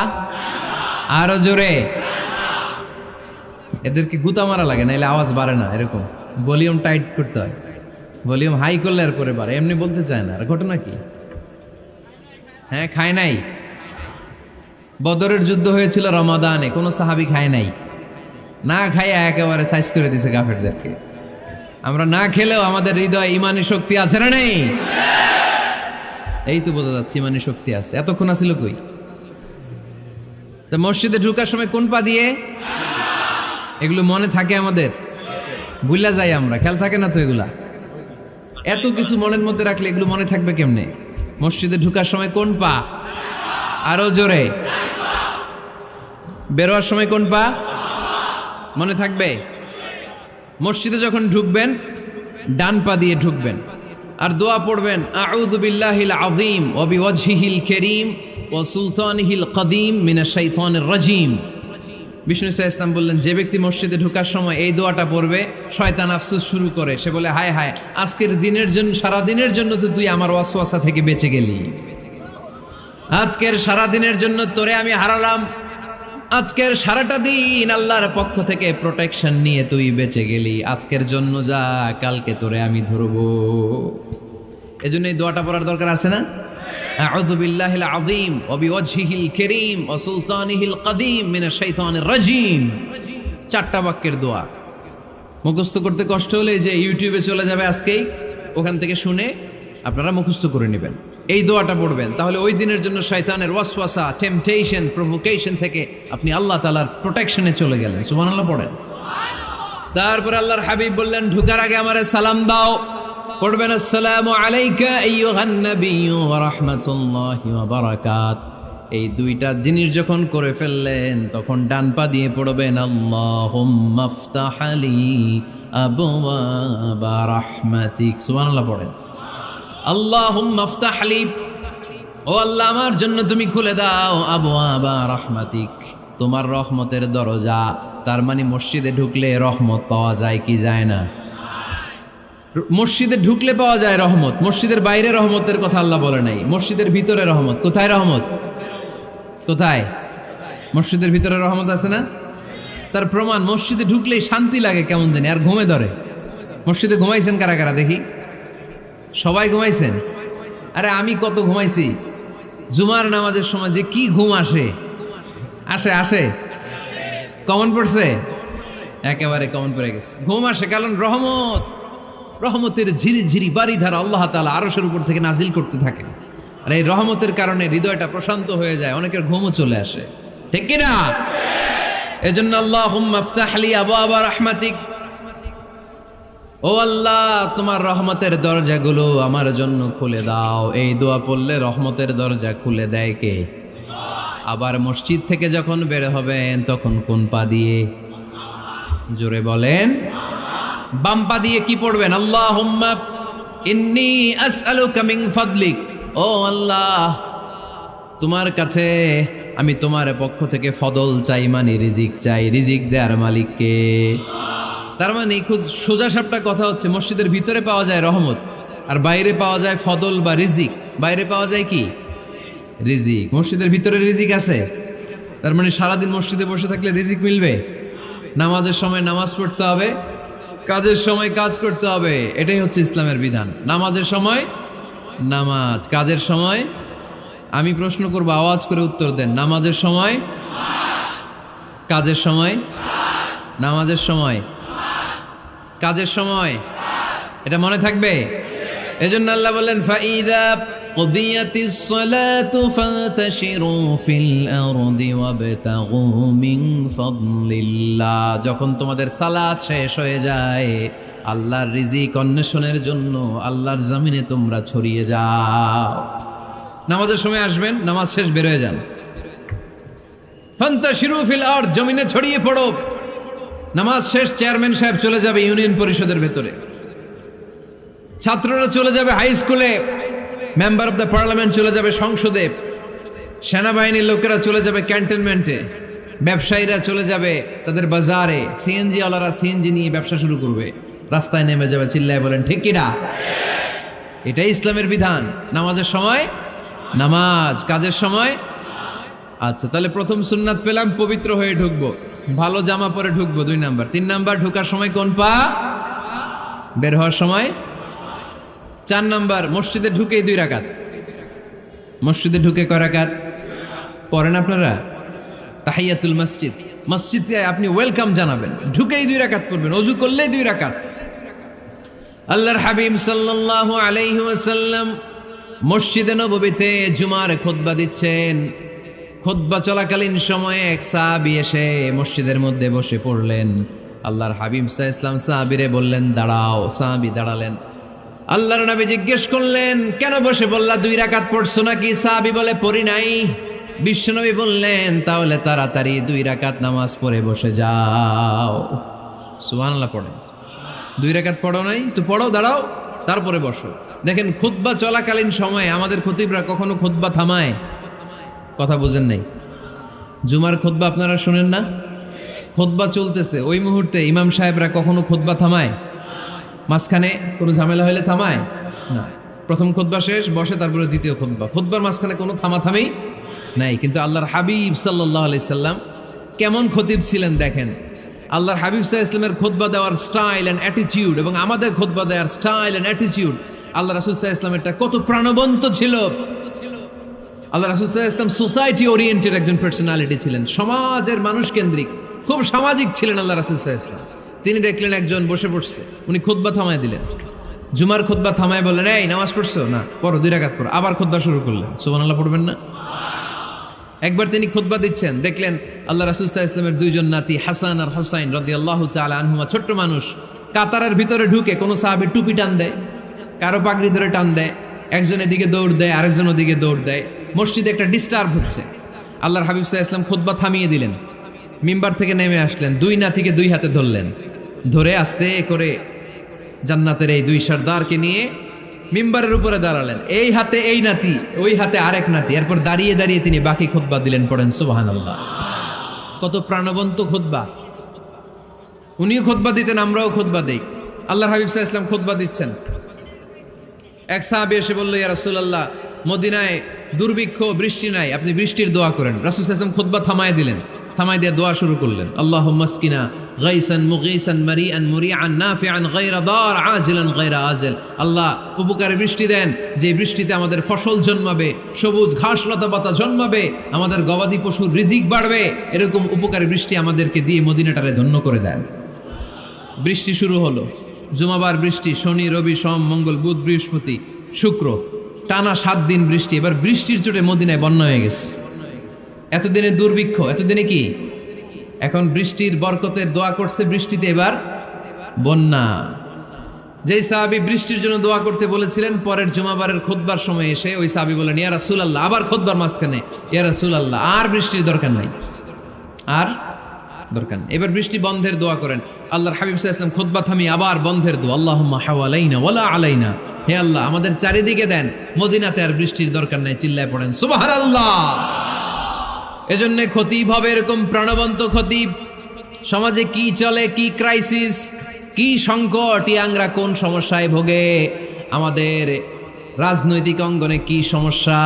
আরো জোরে। এদেরকে গুতা মারা লাগে, নাইলে আওয়াজ বাড়ে না। এরকম ভলিউম টাইট করতে হয়, ভলিউম হাই করলে আর পরে বাড়ে, এমনি বলতে চায় না। আর ঘটনা কি? হ্যাঁ, খায় নাই। বদরের যুদ্ধ হয়েছিল রমাদানে, কোনো সাহাবী খায় নাই, না খাইয়া একেবারে সাইজ করে দিছে কাফেরদেরকে। আমরা না খেলেও আমাদের হৃদয়ে ইমানি শক্তি আছে না নেই? এই তো বোঝা যাচ্ছে ইমানি শক্তি আছে। এতক্ষণ আছিল কই? তো মসজিদে ঢোকার সময় কোন পা দিয়ে? এগুলো মনে থাকে আমাদের? ভুলা যাই আমরা, খেয়াল থাকে না তো এগুলা। এত কিছু মনের মধ্যে রাখলে এগুলো মনে থাকবে কেমনে? মসজিদে ঢোকার সময় কোন পা? আরো জোরে। বেরোয়ার সময় কোন পা? মনে থাকবে? মসজিদে যখন ঢুকবেন ডান পা দিয়ে ঢুকবেন, আর দোয়া পড়বেন, আউযু বিল্লাহিল আযীম ওয়া বিওয়াজহিল কারীম ওয়া সুলতানিহিল কদীম মিনাশ শাইতানির রাজীম। বিষ্ণু সাল্লাল্লাহু আলাইহি ওয়াসাল্লাম বললেন, যে ব্যক্তি মসজিদে ঢোকার সময় এই দোয়াটা পড়বে, শয়তান আফসোস শুরু করে, সে বলে, হায় হায়, আজকের দিনের জন্য, সারা দিনের জন্য তো তুই আমার ওয়াসওয়াসা থেকে বেঁচে গেলি, আজকের সারা দিনের জন্য তোরে আমি হারালাম, আজকের সারাটা দিন আল্লাহর পক্ষ থেকে প্রোটেকশন নিয়ে তুই বেঁচে গেলি, আজকের জন্য যা, কালকে তোরে আমি ধরবো। এজন্য এই দোয়াটা পড়ার দরকার আছে না? আউযু বিল্লাহিল আযীম ওয়া বিওয়াজহিল কারীম ওয়া সুলতানিহিল কদীম মিনাশ শাইতানির রাজীম। 4টা বাক্যের দোয়া। মুখস্থ করতে কষ্ট হলে যে ইউটিউবে চলে যাবে আজকেই, ওখান থেকে শুনে আপনারা মুখস্থ করে নেবেন, এই দোয়াটা পড়বেন, তাহলে ওই দিনের জন্য শয়তানের ওয়াসওয়াসা, টেম্পটেশন, প্রভোকেশন থেকে আপনি আল্লাহ তাআলার প্রোটেকশনে চলে গেলেন। সুবহানাল্লাহ পড়েন। তারপর আল্লাহর হাবিব বললেন, ঢুকার আগে আমারে সালাম দাও। পড়বেন, আসসালামু আলাইকা আইয়ুহান নাবিয়্যু ওয়া রাহমাতুল্লাহি ওয়া বারাকাত। এই দুইটা জিনিস যখন করে ফেললেন, তখন ডান পা দিয়ে পড়বেন, আল্লাহুম্মা আফতাহ লি আবওয়াবা রাহমাতিক। সুবহানাল্লাহ পড়েন। আল্লাহুম্মা আফতাহ লি, ও আল্লাহ আমার জন্য তুমি খুলে দাও আবওয়াবা রাহমাতিক, তোমার রহমতের দরজা। তার মানে মসজিদে ঢুকলে রহমত পাওয়া যায় কি যায় না? মসজিদে ঢুকলে পাওয়া যায় রহমত, মসজিদের বাইরে রহমতের কথা আল্লাহ বলে নাই। মসজিদের ভিতরে রহমত। কোথায় রহমত? কোথায়? মসজিদের ভিতরে রহমত আছে না? তার প্রমাণ, মসজিদে ঢুকলেই শান্তি লাগে কেমন জানি, আর ঘুমে ধরে। মসজিদে ঘুমাইছেন কারা কারা দেখি? সবাই ঘুমাইছেন? আরে আমি কত ঘুমাইছি। জুমার নামাজের সময় যে কি ঘুম আসে, আসে আসে কমন পড়ছে, একেবারে কমন পড়ে গেছে। ঘুম আসে কারণ রহমত, রহমতের ঝিরি ঝিরি বাড়ি ধারা আল্লাহ তাআলা আরশের উপর থেকে নাজিল করতে থাকে। আর এই রহমতের কারণে হৃদয়টা প্রশান্ত হয়ে যায়, অনেকের ঘুমও চলে আসে, ঠিক কিনা? এজন্য আল্লাহুম্মা আফতাহ লি আবওয়াবা রাহমাতিক, ও আল্লাহ তোমার রহমতের দরজাগুলো আমার জন্য খুলে দাও। এই দোয়া পড়লে রহমতের দরজা খুলে দেয় কে? আবার মসজিদ থেকে যখন বের হবেন তখন কোন পা দিয়ে? জোরে বলেন। বাম পা দিয়ে কি পড়বেন? আল্লাহুম্মা ইন্নী আসআলুকা মিন ফাদলিক, ও আল্লাহ তোমার কাছে আমি তোমার পক্ষ থেকে ফদল চাই, মানে রিজিক চাই। রিজিক দেয়ার মালিক কে? তার মানে খুব সোজা সাপটা কথা হচ্ছে, মসজিদের ভিতরে পাওয়া যায় রহমত, আর বাইরে পাওয়া যায় ফদল বা রিজিক। বাইরে পাওয়া যায় কি? রিজিক। মসজিদের ভিতরে রিজিক আছে। তার মানে সারাদিন মসজিদে বসে থাকলে রিজিক মিলবে? নামাজের সময় নামাজ পড়তে হবে, কাজের সময় কাজ করতে হবে। এটাই হচ্ছে ইসলামের বিধান। নামাজের সময় নামাজ, কাজের সময়। আমি প্রশ্ন করবো, আওয়াজ করে উত্তর দেন। নামাজের সময়, কাজের সময়, নামাজের সময়, কাজের সময়। এটা মনে থাকবে। এজন্য আল্লাহ বললেন, ফাইদা কুদিয়াতিস সালাতু ফান্তাশিরু ফিল আরদি ওয়াবতাগু মিন ফাদলিল্লাহ। যখন তোমাদের সালাত শেষ হয়ে যায়, আল্লাহর রিজিক অন্বেষণের জন্য আল্লাহর জমিনে তোমরা ছড়িয়ে যাও। নামাজের সময় আসবেন, নামাজ শেষ বের হয়ে যান। ফান্তাশিরু ফিল আরদ, জমিনে ছড়িয়ে পড়ো। নামাজ শেষ, চেয়ারম্যান সাহেব চলে যাবে ইউনিয়ন পরিষদের ভেতরে, ছাত্ররা চলে যাবে হাই স্কুলে, মেম্বার অব দ্য পার্লামেন্ট চলে যাবে সংসদে, সেনাবাহিনীর লোকেরা চলে যাবে ক্যান্টনমেন্টে, ব্যবসায়ীরা চলে যাবে তাদের বাজারে, সিএনজি ওয়ালারা সিএনজি নিয়ে ব্যবসা শুরু করবে, রাস্তায় নেমে যাবে। চিল্লায় বলেন ঠিক কিনা? এটাই ইসলামের বিধান। নামাজের সময় নামাজ, কাজের সময়। আচ্ছা, তাহলে প্রথম সুন্নাত পেলাম, পবিত্র হয়ে ঢুকবো, ভালো জামা পরে ঢুকবো। 2 নাম্বার। 3 নাম্বার, ঢুকার সময় কোন পা? বের হওয়ার সময়। 4 নাম্বার, মসজিদে ঢুকেই 2 রাকাত। মসজিদে ঢুকে কয় রাকাত পড়েন আপনারা? তাহিয়াতুল মসজিদ। মসজিদে আপনি ওয়েলকাম জানাবেন, ঢুকেই 2 রাকাত পড়বেন, ওযু করলেই 2 রাকাত। আল্লাহর হাবিব সাল্লাল্লাহু আলাইহি ওয়াসাল্লাম মসজিদে নববীতে জুমার খুতবা দিচ্ছেন। খুতবা চলাকালীন সময়ে এক সাহাবী এসে মসজিদের মধ্যে বসে পড়লেন। আল্লাহর হাবিব সাল্লাল্লাহু আলাইহি ওয়াসাল্লাম সাহাবীরে বললেন, দাঁড়াও। সাহাবী দাঁড়ালেন। আল্লাহর নবী জিজ্ঞেস করলেন, কেন বসে বললা? 2 রাকাত পড়ছো নাকি? সাহাবী বলে, পড়ি নাই। বিশ্বনবী বললেন, তাহলে তাড়াতাড়ি 2 রাকাত নামাজ পড়ে বসে যাও। সুবহানাল্লাহ পড়েন। 2 রাকাত পড়ো নাই তো পড়ো, দাঁড়াও, তারপরে বসো। দেখেন, খুতবা চলাকালীন সময়ে আমাদের খতিবরা কখনো খুতবা থামায়? কথা বুঝেন নাই? জুমার খুতবা আপনারা শুনেন না? খুতবা চলতেছে, ওই মুহূর্তে ইমাম সাহেবরা কখনো খুতবা থামায়? মাঝখানে কোনো ঝামেলা হলে থামায় না। প্রথম খুতবা শেষ, বসে, তারপরে দ্বিতীয় খুতবা। খুতবার মাঝখানে কোনো থামাথামি নাই। কিন্তু আল্লাহর হাবিব সাল্লাল্লাহু আলাইহি সাল্লাম কেমন খতিব ছিলেন দেখেন। আল্লাহর হাবিব সাল্লাল্লাহু আলাইহি সাল্লামের খুতবা দেওয়ার স্টাইল এন্ড অ্যাটিটিউড এবং আমাদের খুতবা দেওয়ার স্টাইল এন্ড অ্যাটিটিউড, আল্লাহ রাসূল সাল্লাল্লাহু আলাইহি সাল্লামেরটা কত প্রাণবন্ত ছিল। আল্লাহ রাসূল সাল্লাল্লাহু আলাইহি সাল্লাম সোসাইটি ওরিয়েন্টেড একজন পার্সোনালিটি ছিলেন, সমাজের মানুষ কেন্দ্রিক, খুব সামাজিক ছিলেন আল্লাহ রাসূল সাল্লাল্লাহু আলাইহি সাল্লাম। তিনি দেখলেন একজন বসে পড়ছে, উনি খুতবা থামায় দিলেন। জুমার খুতবা থামায় বললেন, এই নামাজ পড়ছো? না। পড়ো, 2 রাকাত পড়ো। আবার খুতবা শুরু করলেন। সুবহানাল্লাহ পড়বেন না? একবার তিনি খুতবা দিচ্ছেন, দেখলেন আল্লাহ রাসূল সাল্লাল্লাহু আলাইহি ওয়াসাল্লামের 2 জন নাতি হাসান আর হুসাইন রাদিয়াল্লাহু তাআলা আনহুমা, ছোট্ট মানুষ, কাতারের ভিতরে ঢুকে কোন সাহাবী টুপি টান দেয়, কারো পাগড়ি ধরে টান দেয়, একজন এদিকে দৌড় দেয়, আরেকজন ওদিকে দৌড় দেয়। মসজিদে একটা ডিস্টার্ব হচ্ছে। আল্লাহর হাবিব সাল্লাল্লাহু আলাইহি ওয়াসাল্লাম খুতবা থামিয়ে দিলেন, মিম্বার থেকে নেমে আসলেন, 2 নাতিকে 2 হাতে ধরলেন, ধরে আস্তে করে জান্নাতের এই 2 সর্দারকে নিয়ে মিম্বারের উপরে দাঁড়ালেন। এই হাতে এই নাতি, ওই হাতে আরেক নাতি। এরপর দাঁড়িয়ে দাঁড়িয়ে তিনি বাকি খুতবা দিলেন। পড়েন সুবহানাল্লাহ। কত প্রাণবন্ত খুতবা! উনিও খুতবা দিতেন, আমরাও খুতবা দেই। আল্লাহর হাবিব সাল্লাল্লাহু আলাইহি ওয়াসাল্লাম খুতবা দিচ্ছেন, এক সাহাবী এসে বলল, ইয়া রাসূলুল্লাহ, মদিনায় দুর্ভিক্ষ, বৃষ্টি নাই, আপনি বৃষ্টির দোয়া করেন। রাসূল সাল্লাল্লাহু আলাইহি ওয়াসাল্লাম খুতবা থামায় দিলেন, থামায় দিয়ে দোয়া শুরু করলেন, আল্লাহুম্মা আসকিনা গাইসান মুগীসান মারিআন মুরিআন নাফিআন গায়রা দার আজিলান গায়রা আজল। আল্লাহ, উপকারে বৃষ্টি দেন, যে বৃষ্টিতে আমাদের ফসল জন্মাবে, সবুজ ঘাস লতা পাতা জন্মাবে, আমাদের গবাদি পশুর রিজিক বাড়বে, এরকম উপকারী বৃষ্টি আমাদেরকে দিয়ে মদিনাটারে ধন্য করে দেন। বৃষ্টি শুরু হলো, জুমাবার বৃষ্টি, শনি রবি সোম মঙ্গল বুধ বৃহস্পতি শুক্র, টানা 7 দিন বৃষ্টি। এবার বৃষ্টির চোটে মদিনায় বন্যা হয়ে গেছে। এতদিনে দুর্ভিক্ষ, এতদিনে কি? এখন বৃষ্টির বরকতের দোয়া করছে, বৃষ্টিতে এবার বন্যা। যেই সাহাবী বৃষ্টির জন্য দোয়া করতে বলেছিলেন, পরের জুমাবারের খুতবার সময় এসে ওই সাহাবী বলেন, ইয়া রাসূলুল্লাহ, আবার খুতবার মাঝখানে, ইয়া রাসূলুল্লাহ, আর বৃষ্টির দরকার নাই, আর দরকার নেই, এবার বৃষ্টি বন্ধের দোয়া করেন। আল্লাহর হাবিব সাল্লাল্লাহু আলাইহি ওয়াসাল্লাম খুতবা থামিয়ে আবার বন্ধের দোয়া, আল্লাহুম্মা হাওয়ালাইনা ওয়ালা আলাইনা, হে আল্লাহ আমাদের চারিদিকে দেন, মদিনাতে আর বৃষ্টির দরকার নাই। চিল্লায় পড়েন সুবহানাল্লাহ। এজন্য খতিব হবে এরকম প্রাণবন্ত খতিব। সমাজে কি চলে, কি ক্রাইসিস, কি সংকট, ইয়াংরা কোন সমস্যায় ভোগে, আমাদের রাজনৈতিক অঙ্গনে কি সমস্যা,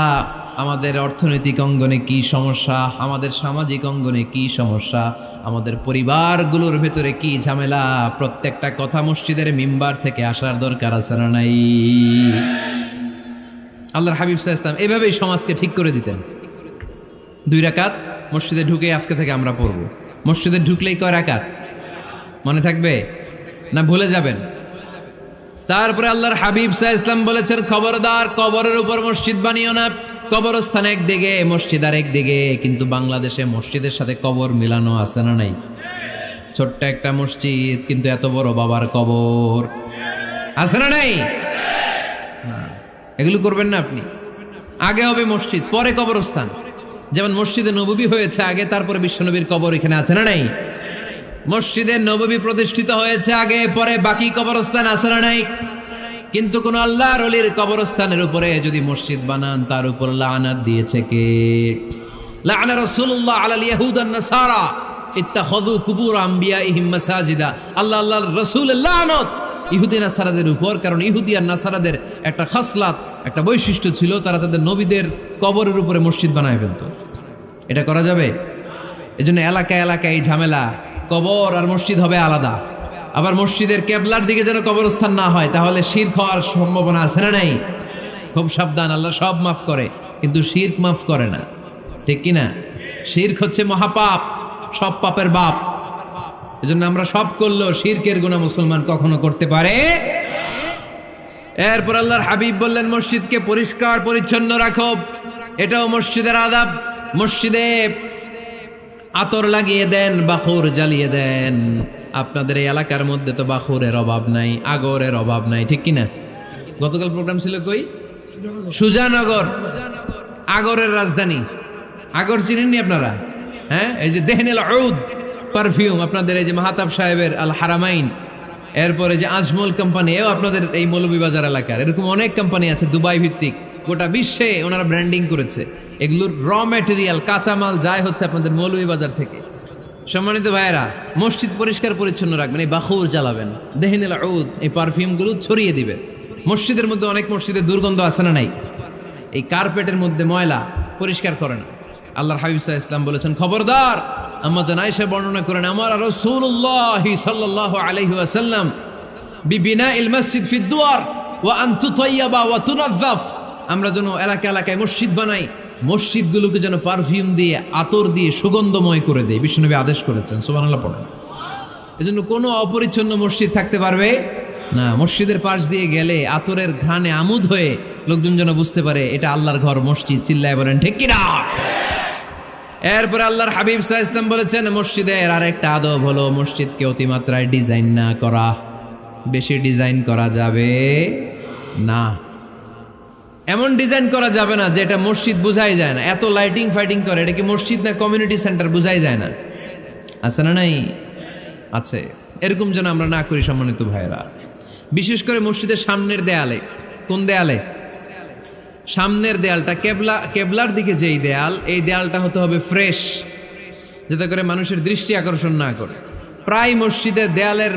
আমাদের অর্থনৈতিক অঙ্গনে কি সমস্যা, আমাদের সামাজিক অঙ্গনে কি সমস্যা, আমাদের পরিবারগুলোর ভেতরে কি ঝামেলা, প্রত্যেকটা কথা মসজিদের মিম্বার থেকে আসার দরকার আছে না নাই? আল্লাহর হাবিব সাল্লাল্লাহু আলাইহি ওয়াসাল্লাম এভাবেই সমাজকে ঠিক করে দিতেন। 2 রাকাত মসজিদে ঢুকে আজকে থেকে আমরা পড়ব। মসজিদে ঢুকলেই কয় রাকাত মনে থাকবে না ভুলে যাবেন? তারপরে আল্লাহর হাবিব সাল্লাল্লাহু আলাইহি ওয়াসাল্লাম বলেছেন, খবরদার কবরের উপর মসজিদ বানিও না। কবরস্থান একদিকে, মসজিদ আর একদিকে। কিন্তু বাংলাদেশে মসজিদের সাথে কবর মিলানো আছে না নাই? ছোট্ট একটা মসজিদ, কিন্তু এত বড় বাবার কবর আছে না নাই? এগুলো করবেন না আপনি। আগে হবে মসজিদ, পরে কবরস্থান। যেমন মসজিদে নববী হয়েছে আগে, তারপরে বিশ্বনবীর কবর এখানে আছে না নাই? মসজিদে নববী প্রতিষ্ঠিত হয়েছে আগে, পরে বাকি কবরস্থান আছে না নাই? কিন্তু কোন আল্লাহর ওলির কবরস্থানের উপরে যদি মসজিদ বানান, তার উপর লানাত দিয়েছে কে? লাআনা রাসূলুল্লাহ আলাল ইয়াহুদ ওয়ান নাসারা ইত্তাখাযু কুবুর আমবিয়াইহিম মাসাজিদা। আল্লাহর রাসূলের লানত ইহুদি নাসারাদের উপর, কারণ ইহুদি আর নাসারাদের একটা খাসলাত, একটা বৈশিষ্ট্য ছিল, তারা তাদের নবীদের কবরের উপরে মসজিদ বানায় ফেলত। এটা করা যাবে? এজন্য এলাকায় এলাকায় এই ঝামেলা, কবর আর মসজিদ হবে আলাদা। আবার মসজিদের কেবলার দিকে যেন কবরস্থান না হয়, তাহলে শিরক হওয়ার সম্ভাবনা আছে না নাই? খুব সাবধান, আল্লাহ সব মাফ করে কিন্তু শিরক মাফ করে না, ঠিক কিনা? শিরক হচ্ছে মহাপাপ, সব পাপের বাপ। এজন্য আমরা সব করলেও শিরকের গুনাহ মুসলমান কখনো করতে পারে। এরপর আল্লাহর হাবিব বললেন, মসজিদকে পরিষ্কার পরিচ্ছন্ন রাখো, এটাও মসজিদের আদাব। মসজিদে আতর লাগিয়ে দেন, বাখুর জ্বালিয়ে দেন। আপনাদের এই এলাকার মধ্যে তো বাখুরের অভাব নাই, আগরের অভাব নাই, ঠিক কিনা? গতকাল প্রোগ্রাম ছিল কই? সুজানগর, আগরের রাজধানী। আগর চিনেননি আপনারা? হ্যাঁ, এই যে দেহনেল উদ পারফিউম, আপনাদের এই যে মাহাতাব সাহেবের আল হারামাইন, এরপরে যে আজমল কোম্পানি, এও আপনাদের এই মৌলভীবাজার এলাকার। এরকম অনেক কোম্পানি আছে দুবাই ভিত্তিক, গোটা বিশ্বে ওনারা ব্র্যান্ডিং করেছে। এগুলোর র ম্যাটেরিয়াল, কাঁচামাল যায় হচ্ছে আপনাদের মৌলভীবাজার থেকে। সম্মানিত ভাইয়েরা, মসজিদ পরিষ্কার পরিচ্ছন্ন রাখবেন, এই বাখুর জ্বালাবেন, দেহনেল উদ, এই পারফিউমগুলো ছড়িয়ে দিবেন। মসজিদের মধ্যে অনেক মসজিদে দুর্গন্ধ আছে না নাই? এই কার্পেটের মধ্যে ময়লা, পরিষ্কার করেন। আল্লাহর হাবিব সাল্লাল্লাহু আলাইহি ওয়াসাল্লাম বলেছেন, খবরদার। আম্মা জান আয়েশা বর্ণনা করেন, আমার রাসূলুল্লাহ সাল্লাল্লাহু আলাইহি ওয়াসাল্লাম বিবিনাইল মসজিদ ফি দুয়ার ওয়া আন তুতাইয়াবা ওয়া তুনাযাফ। আমরা যেন এলাকা এলাকায় মসজিদ বানাই, মসজিদগুলোকে যেন পারফিউম দিয়ে, আতর দিয়ে সুগন্ধময় করে দেয়। বিশ্বনবী আদেশ করেছেন, সুবহানাল্লাহ পড়েন। এজন্য কোনো অপরিচ্ছন্ন মসজিদ থাকতে পারবে না। মসজিদের পাশ দিয়ে গেলে আতরের ঘ্রাণে আমোদ হয়ে লোকজন যেন বুঝতে পারে এটা আল্লাহর ঘর, মসজিদ। চিল্লায় বলেন ঠিক কিনা? এরপরে আল্লাহর হাবিব সাল্লাল্লাহু আলাইহি ওয়াসাল্লাম বলেছেন, মসজিদের আরেকটা আদব হলো মসজিদকে অতিমাত্রায় ডিজাইন না করা। বেশি ডিজাইন করা যাবে না। এমন ডিজাইন করা যাবে না যে এটা মসজিদ বোঝাই যায় না। এত লাইটিং ফাইটিং করে, এটা কি মসজিদ না কমিউনিটি সেন্টার বোঝাই যায় না। আছে না? নাই আছে। এরকম যেন আমরা না করি সম্মানিত ভাইয়েরা। বিশেষ করে মসজিদের সামনের দেয়ালে। কোন দেয়ালে? সামনের দেয়ালটা কেবলার দিকে যেই দেয়াল, এই দেয়ালটা হতে হবে ফ্রেশ, যাতে করে মানুষের দৃষ্টি আকর্ষণ না করে। প্রায় মসজিদের দেয়ালের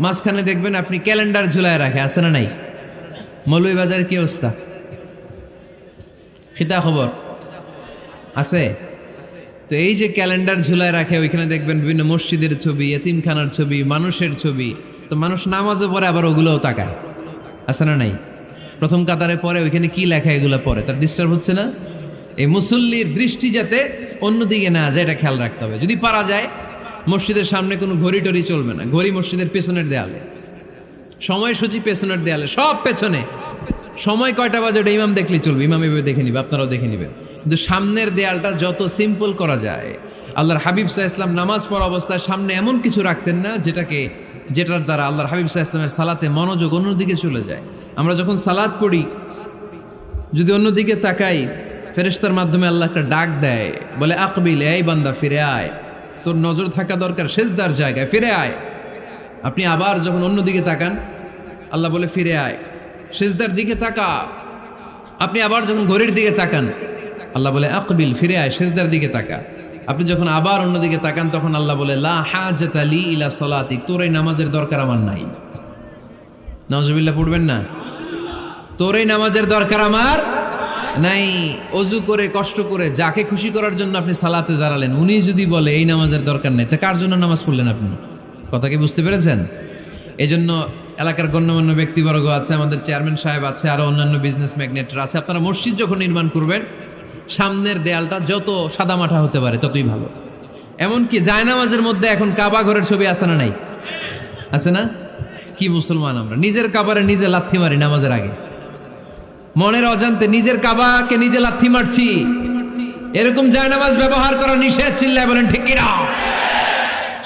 মাঝখানে দেখবেন আপনি ক্যালেন্ডার ঝুলায় রাখে। আছে না নাই? মৌলভীবাজারের কি অবস্থা? খিতা খবর আছে? তো এই যে ক্যালেন্ডার ঝুলায় রাখে, ওইখানে দেখবেন বিভিন্ন মসজিদের ছবি, এতিমখানার ছবি, মানুষের ছবি। তো মানুষ নামাজও পড়ে, আবার ওগুলোও তাকায়। আছে না নাই? প্রথম কাতারে পরে ওইখানে কি লেখা, এগুলো পরে তার ডিস্টার্ব হচ্ছে না? এই মুসল্লির দৃষ্টি যাতে অন্যদিকে না যায়, এটা খেয়াল রাখতে হবে। যদি পারা যায় মসজিদের সামনে কোনো ঘড়ি টড়ি চলবে না। ঘড়ি মসজিদের পেছনের দেয়ালে, সময়সূচি পেছনের দেয়ালে, সব পেছনে। সময় কয়টা বাজে ওটা ইমাম দেখলেই চলবে, ইমাম এভাবে দেখে নিবে, আপনারাও দেখে নিবেন। কিন্তু সামনের দেয়ালটা যত সিম্পল করা যায়। আল্লাহর হাবিব সাল্লাল্লাহু আলাইহি ওয়াসাল্লাম নামাজ পড়া অবস্থায় সামনে এমন কিছু রাখতেন না যেটার দ্বারা আল্লাহর হাবিব সাল্লাল্লাহু আলাইহি ওয়াসাল্লামের সালাতে মনোযোগ অন্যদিকে চলে যায়। আমরা যখন সালাত পড়ি, যদি অন্যদিকে তাকাই, ফেরেশতার মাধ্যমে আল্লাহ একটা ডাক দেয়, বলে আকবিল, এই বান্দা ফিরে আয়, তোর নজর থাকা দরকার সেজদার জায়গায়, ফিরে আয়। আপনি আবার যখন অন্যদিকে তাকান, আল্লাহ বলে ফিরে আয়, সেজদার দিকে তাকা। আপনি আবার যখন ঘড়ির দিকে তাকান, আল্লাহ বলে আকবিল, ফিরে আয়, সেজদার দিকে তাকা। আপনি যখন আবার অন্যদিকে তাকান, তখন আল্লাহ বলে লা হাজাতা লি ইলা সালাতিক, তোর এই নামাজের দরকার আমার নাই। নাউজুবিল্লাহ পড়বেন না? তোর এই নামাজের দরকার আমার নাই। অজু করে কষ্ট করে যাকে খুশি করার জন্য আপনি সালাতে দাঁড়ালেন, উনি যদি বলে এই নামাজের দরকার নেই, তা কার জন্য নামাজ পড়লেন আপনি? কথা কি বুঝতে পেরেছেন? এই জন্য এলাকার গণ্যমান্য ব্যক্তিবর্গ আছে, আমাদের চেয়ারম্যান সাহেব আছে, আরো অন্যান্য বিজনেস ম্যাগনেটরা আছে। আপনারা মসজিদ যখন নির্মাণ করবেন, সামনের দেয়ালটা যত সাদামাটা হতে পারে ততই ভালো। এমনকি জায়নামাজের মধ্যে এখন কাবা ঘরের ছবি আছে না নাই? আছে না? কি মুসলমান আমরা! নিজের কাবারে নিজে লাথি মারি নামাজের আগে, মনের অজান্তে নিজের কাবাকে নিজে লাথি মারছি। এরকম জায়নামাজ ব্যবহার করা নিষেধ। চিল্লায় বলেন ঠিক কিনা?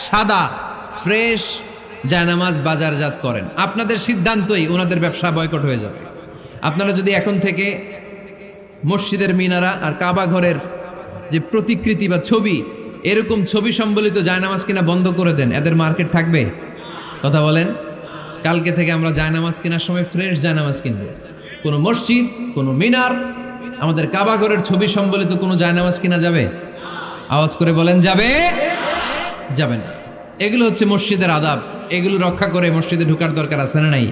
সাদা ফ্রেশ জায়নামাজ বাজারজাত করেন। আপনাদের সিদ্ধান্তই ওনাদের ব্যবসা বয়কট হয়ে যাবে। আপনারা যদি এখন থেকে মসজিদের মিনারা আর কাবা ঘরের যে প্রতিকৃতি বা ছবি, এরকম ছবি সম্বলিত জায়নামাজ কিনা বন্ধ করে দেন, এদের মার্কেট থাকবে? কথা বলেন। কালকে থেকে আমরা জায়নামাজ কেনার সময় ফ্রেশ জায়নামাজ কিনবো। কোনো মসজিদ, কোনো মিনার, আমাদের কাবা ঘরের ছবি সম্বলিত কোনো জায়নামাজ কিনা যাবে? আওয়াজ করে বলেন, যাবে? যাবে না। এগুলো হচ্ছে মসজিদের আদাব। এগুলো রক্ষা করে মসজিদে ঢোকার দরকার আছে না নাই?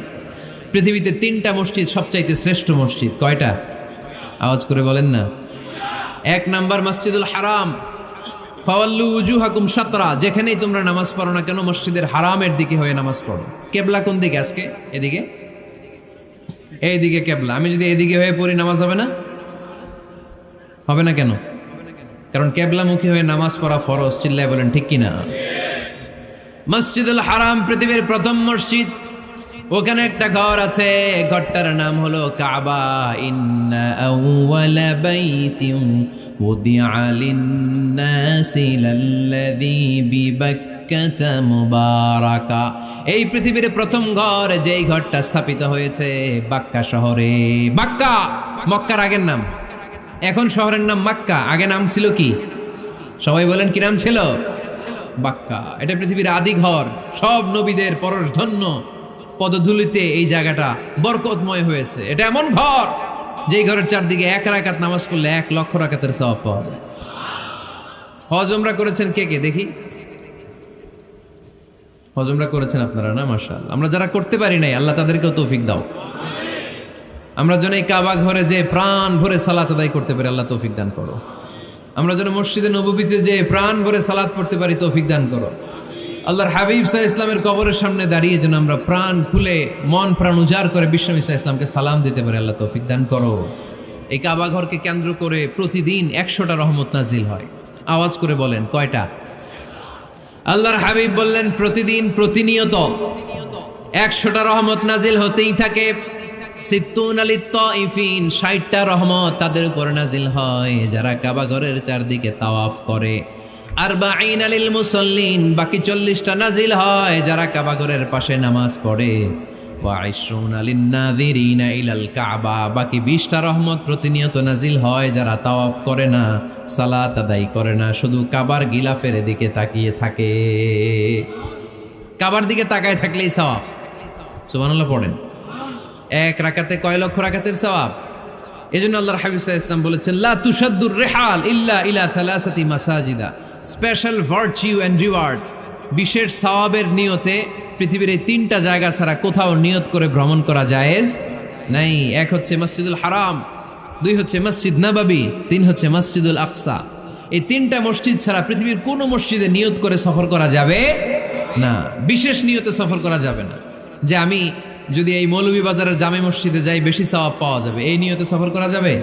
পৃথিবীতে 3টা মসজিদ সবচাইতে শ্রেষ্ঠ মসজিদ। কয়টা? আওয়াজ করে বলেন না। 1 নাম্বার মসজিদুল হারাম, ফাওয়াল্লু উজুহাকুম শাতরা। যেখানেই তোমরা নামাজ পড়ো না কেন, মসজিদের হারামের দিকে হয়ে নামাজ পড়ো। কেবলা কোন দিকে আজকে? এদিকে, এইদিকে কেবলা। আমি যদি এদিকে হয়ে পড়ি, নামাজ হবে না? হবে না কেন? কারণ কেবলামুখী হয়ে নামাজ পড়া ফরজ। চিল্লায় বলেন ঠিক কিনা? মসজিদুল হারাম পৃথিবীর প্রথম মসজিদ। ওখানে একটা ঘর আছে, ঘরটার নাম হলো কাবা। ইন্না আউওয়ালা বাইতিন উদিআ লিন-নাসি লাল্লাযী বিবাক্কাতা মুবারাকা। এই পৃথিবীর প্রথম ঘর, যেই ঘরটা স্থাপিত হয়েছে বাক্কা শহরে। বাক্কা মক্কার আগের নাম, এখন শহরের নাম মক্কা। আগে নাম ছিল কি? সবাই বলেন, কি নাম ছিল? বাক্কা। এটা পৃথিবীর আদি ঘর। সব নবীদের পরশধন্য পদধূলিতে এই জায়গাটা বরকতময় হয়েছে। এটা এমন ঘর, যেই ঘরের চারদিকে 1 রাকাত নামাজ পড়লে 1 লক্ষ রাকাতের সওয়াব পাওয়া যায়। হজ উমরা করেছেন কে কে দেখি? হজ উমরা করেছেন আপনারা না? মাশাআল্লাহ। আমরা যারা করতে পারি নাই, আল্লাহ তাদেরকেও তৌফিক দাও। আমরা যেন এই কাবা ঘরে যে প্রাণ ভরে সালাত আদায় করতে পারি, আল্লাহ তৌফিক দান করো। আমরা যেন মসজিদে নববীতে যে প্রাণ ভরে সালাত পড়তে পারি, তৌফিক দান করো। আল্লাহর হাবিব সাল্লাল্লাহু আলাইহি ইসলামের কবরের সামনে দাঁড়িয়ে যেন আমরা প্রাণ খুলে, মন প্রাণ উজাড় করে বিশ্বনবী সাল্লাল্লাহু আলাইহি ইসলামকে সালাম দিতে পারি, আল্লাহ তৌফিক দান করো। এই কাবা ঘরকে কেন্দ্র করে প্রতিদিন 100টা রহমত নাজিল হয়। আওয়াজ করে বলেন, কয়টা? আল্লাহর হাবিব বললেন প্রতিদিন প্রতিনিয়ত 100টা রহমত নাজিল হতেই থাকে। সিত্তুন আলিত তাইফিন, 60টা রহমত তাদের উপর নাজিল হয় যারা কাবা ঘরের চারদিকে তাওয়াফ করে। আরবাঈন আলিল মুসাল্লিন, বাকি 40টা নাজিল হয় যারা কাবা ঘরের পাশে নামাজ পড়ে। ওয়া 20 আলিন নাযিরিনা ইলাল কাবা, বাকি 20টা রহমত প্রতিনিয়ত নাজিল হয় যারা তাওয়াফ করে না, সালাত আদায় করে না, শুধু কাবার গিলাফের দিকে তাকিয়ে থাকে। কাবার দিকে তাকায় থাকলেই সওয়াব। সুবহানাল্লাহ পড়েন। এক রাকাতে কয় লক্ষ রাকাতের সওয়াব। এজন্য আল্লাহর হাবিব সাল্লাল্লাহু আলাইহি ওয়াসাল্লাম বলেছেন, লা তুশাদ্দুর রিহাল ইল্লা ইলা সালাসাতি মাসাজিদা, স্পেশাল ভার্চু এন্ড রিওয়ার্ড, বিশেষ সওয়াবের নিয়তে পৃথিবীর এই 3টা জায়গা ছাড়া কোথাও নিয়ত করে ভ্রমণ করা জায়েজ নাই। এক হচ্ছে মসজিদুল হারাম, 2 হচ্ছে মসজিদ নববী, 3 হচ্ছে মসজিদুল আকসা। এই 3টা মসজিদ ছাড়া পৃথিবীর কোনো মসজিদে নিয়ত করে সফর করা যাবে না, বিশেষ নিয়তে সফর করা যাবে না। যে আমি যদি এই মৌলভীবাজারের জামে মসজিদে যাই বেশি সওয়াব পাওয়া যাবে, এই নিয়তে সফর করা যাবে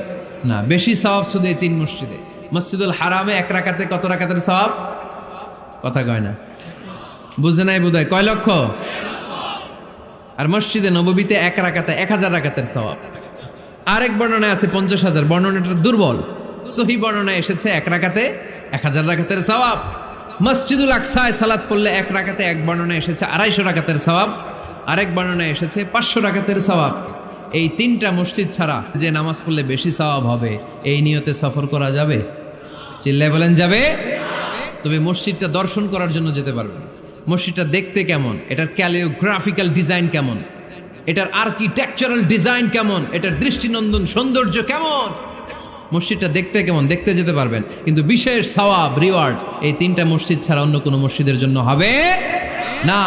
না। বেশি সওয়াব শুধু এই 3 মসজিদে। মসজিদুল হারামে 1 রাকাতে কত রাকাতের সওয়াব? কথা কয় না, বুঝে নাই বোধহয়। কয় লক্ষ? আর মসজিদে নববীতে 1 রাকাতে 1000 রাকাতের সওয়াব। আরেক বর্ণনায় আছে 50,000, বর্ণনাটা দুর্বল। সহিহ বর্ণনায় এসেছে 1 রাকাতে 1000 রাকাতের সওয়াব। মসজিদুল আকসায় সালাত পড়লে 1 রাকাতে, এক বর্ণনায় এসেছে 250 রাকাতের সওয়াব, আরেক বর্ণনায় এসেছে 500 রাকাতের সওয়াব। এই 3টা মসজিদ ছাড়া যে নামাজ পড়লে বেশি সওয়াব হবে, এই নিয়তে সফর করা যাবে? চিল্লায় বলেন যাবে। তবে মসজিদটা দর্শন করার জন্য যেতে পারবেন। মসজিদটা দেখতে কেমন, এটার ক্যালিওগ্রাফিক্যাল ডিজাইন কেমন, এটার আর্কিটেকচারাল ডিজাইন কেমন, এটার দৃষ্টিনন্দন সৌন্দর্য কেমন, মসজিদটা দেখতে কেমন, দেখতে যেতে পারবেন। কিন্তু বিশেষ সওয়াব রিওয়ার্ড এই 3টা মসজিদ ছাড়া অন্য কোনো মসজিদের জন্য হবে না।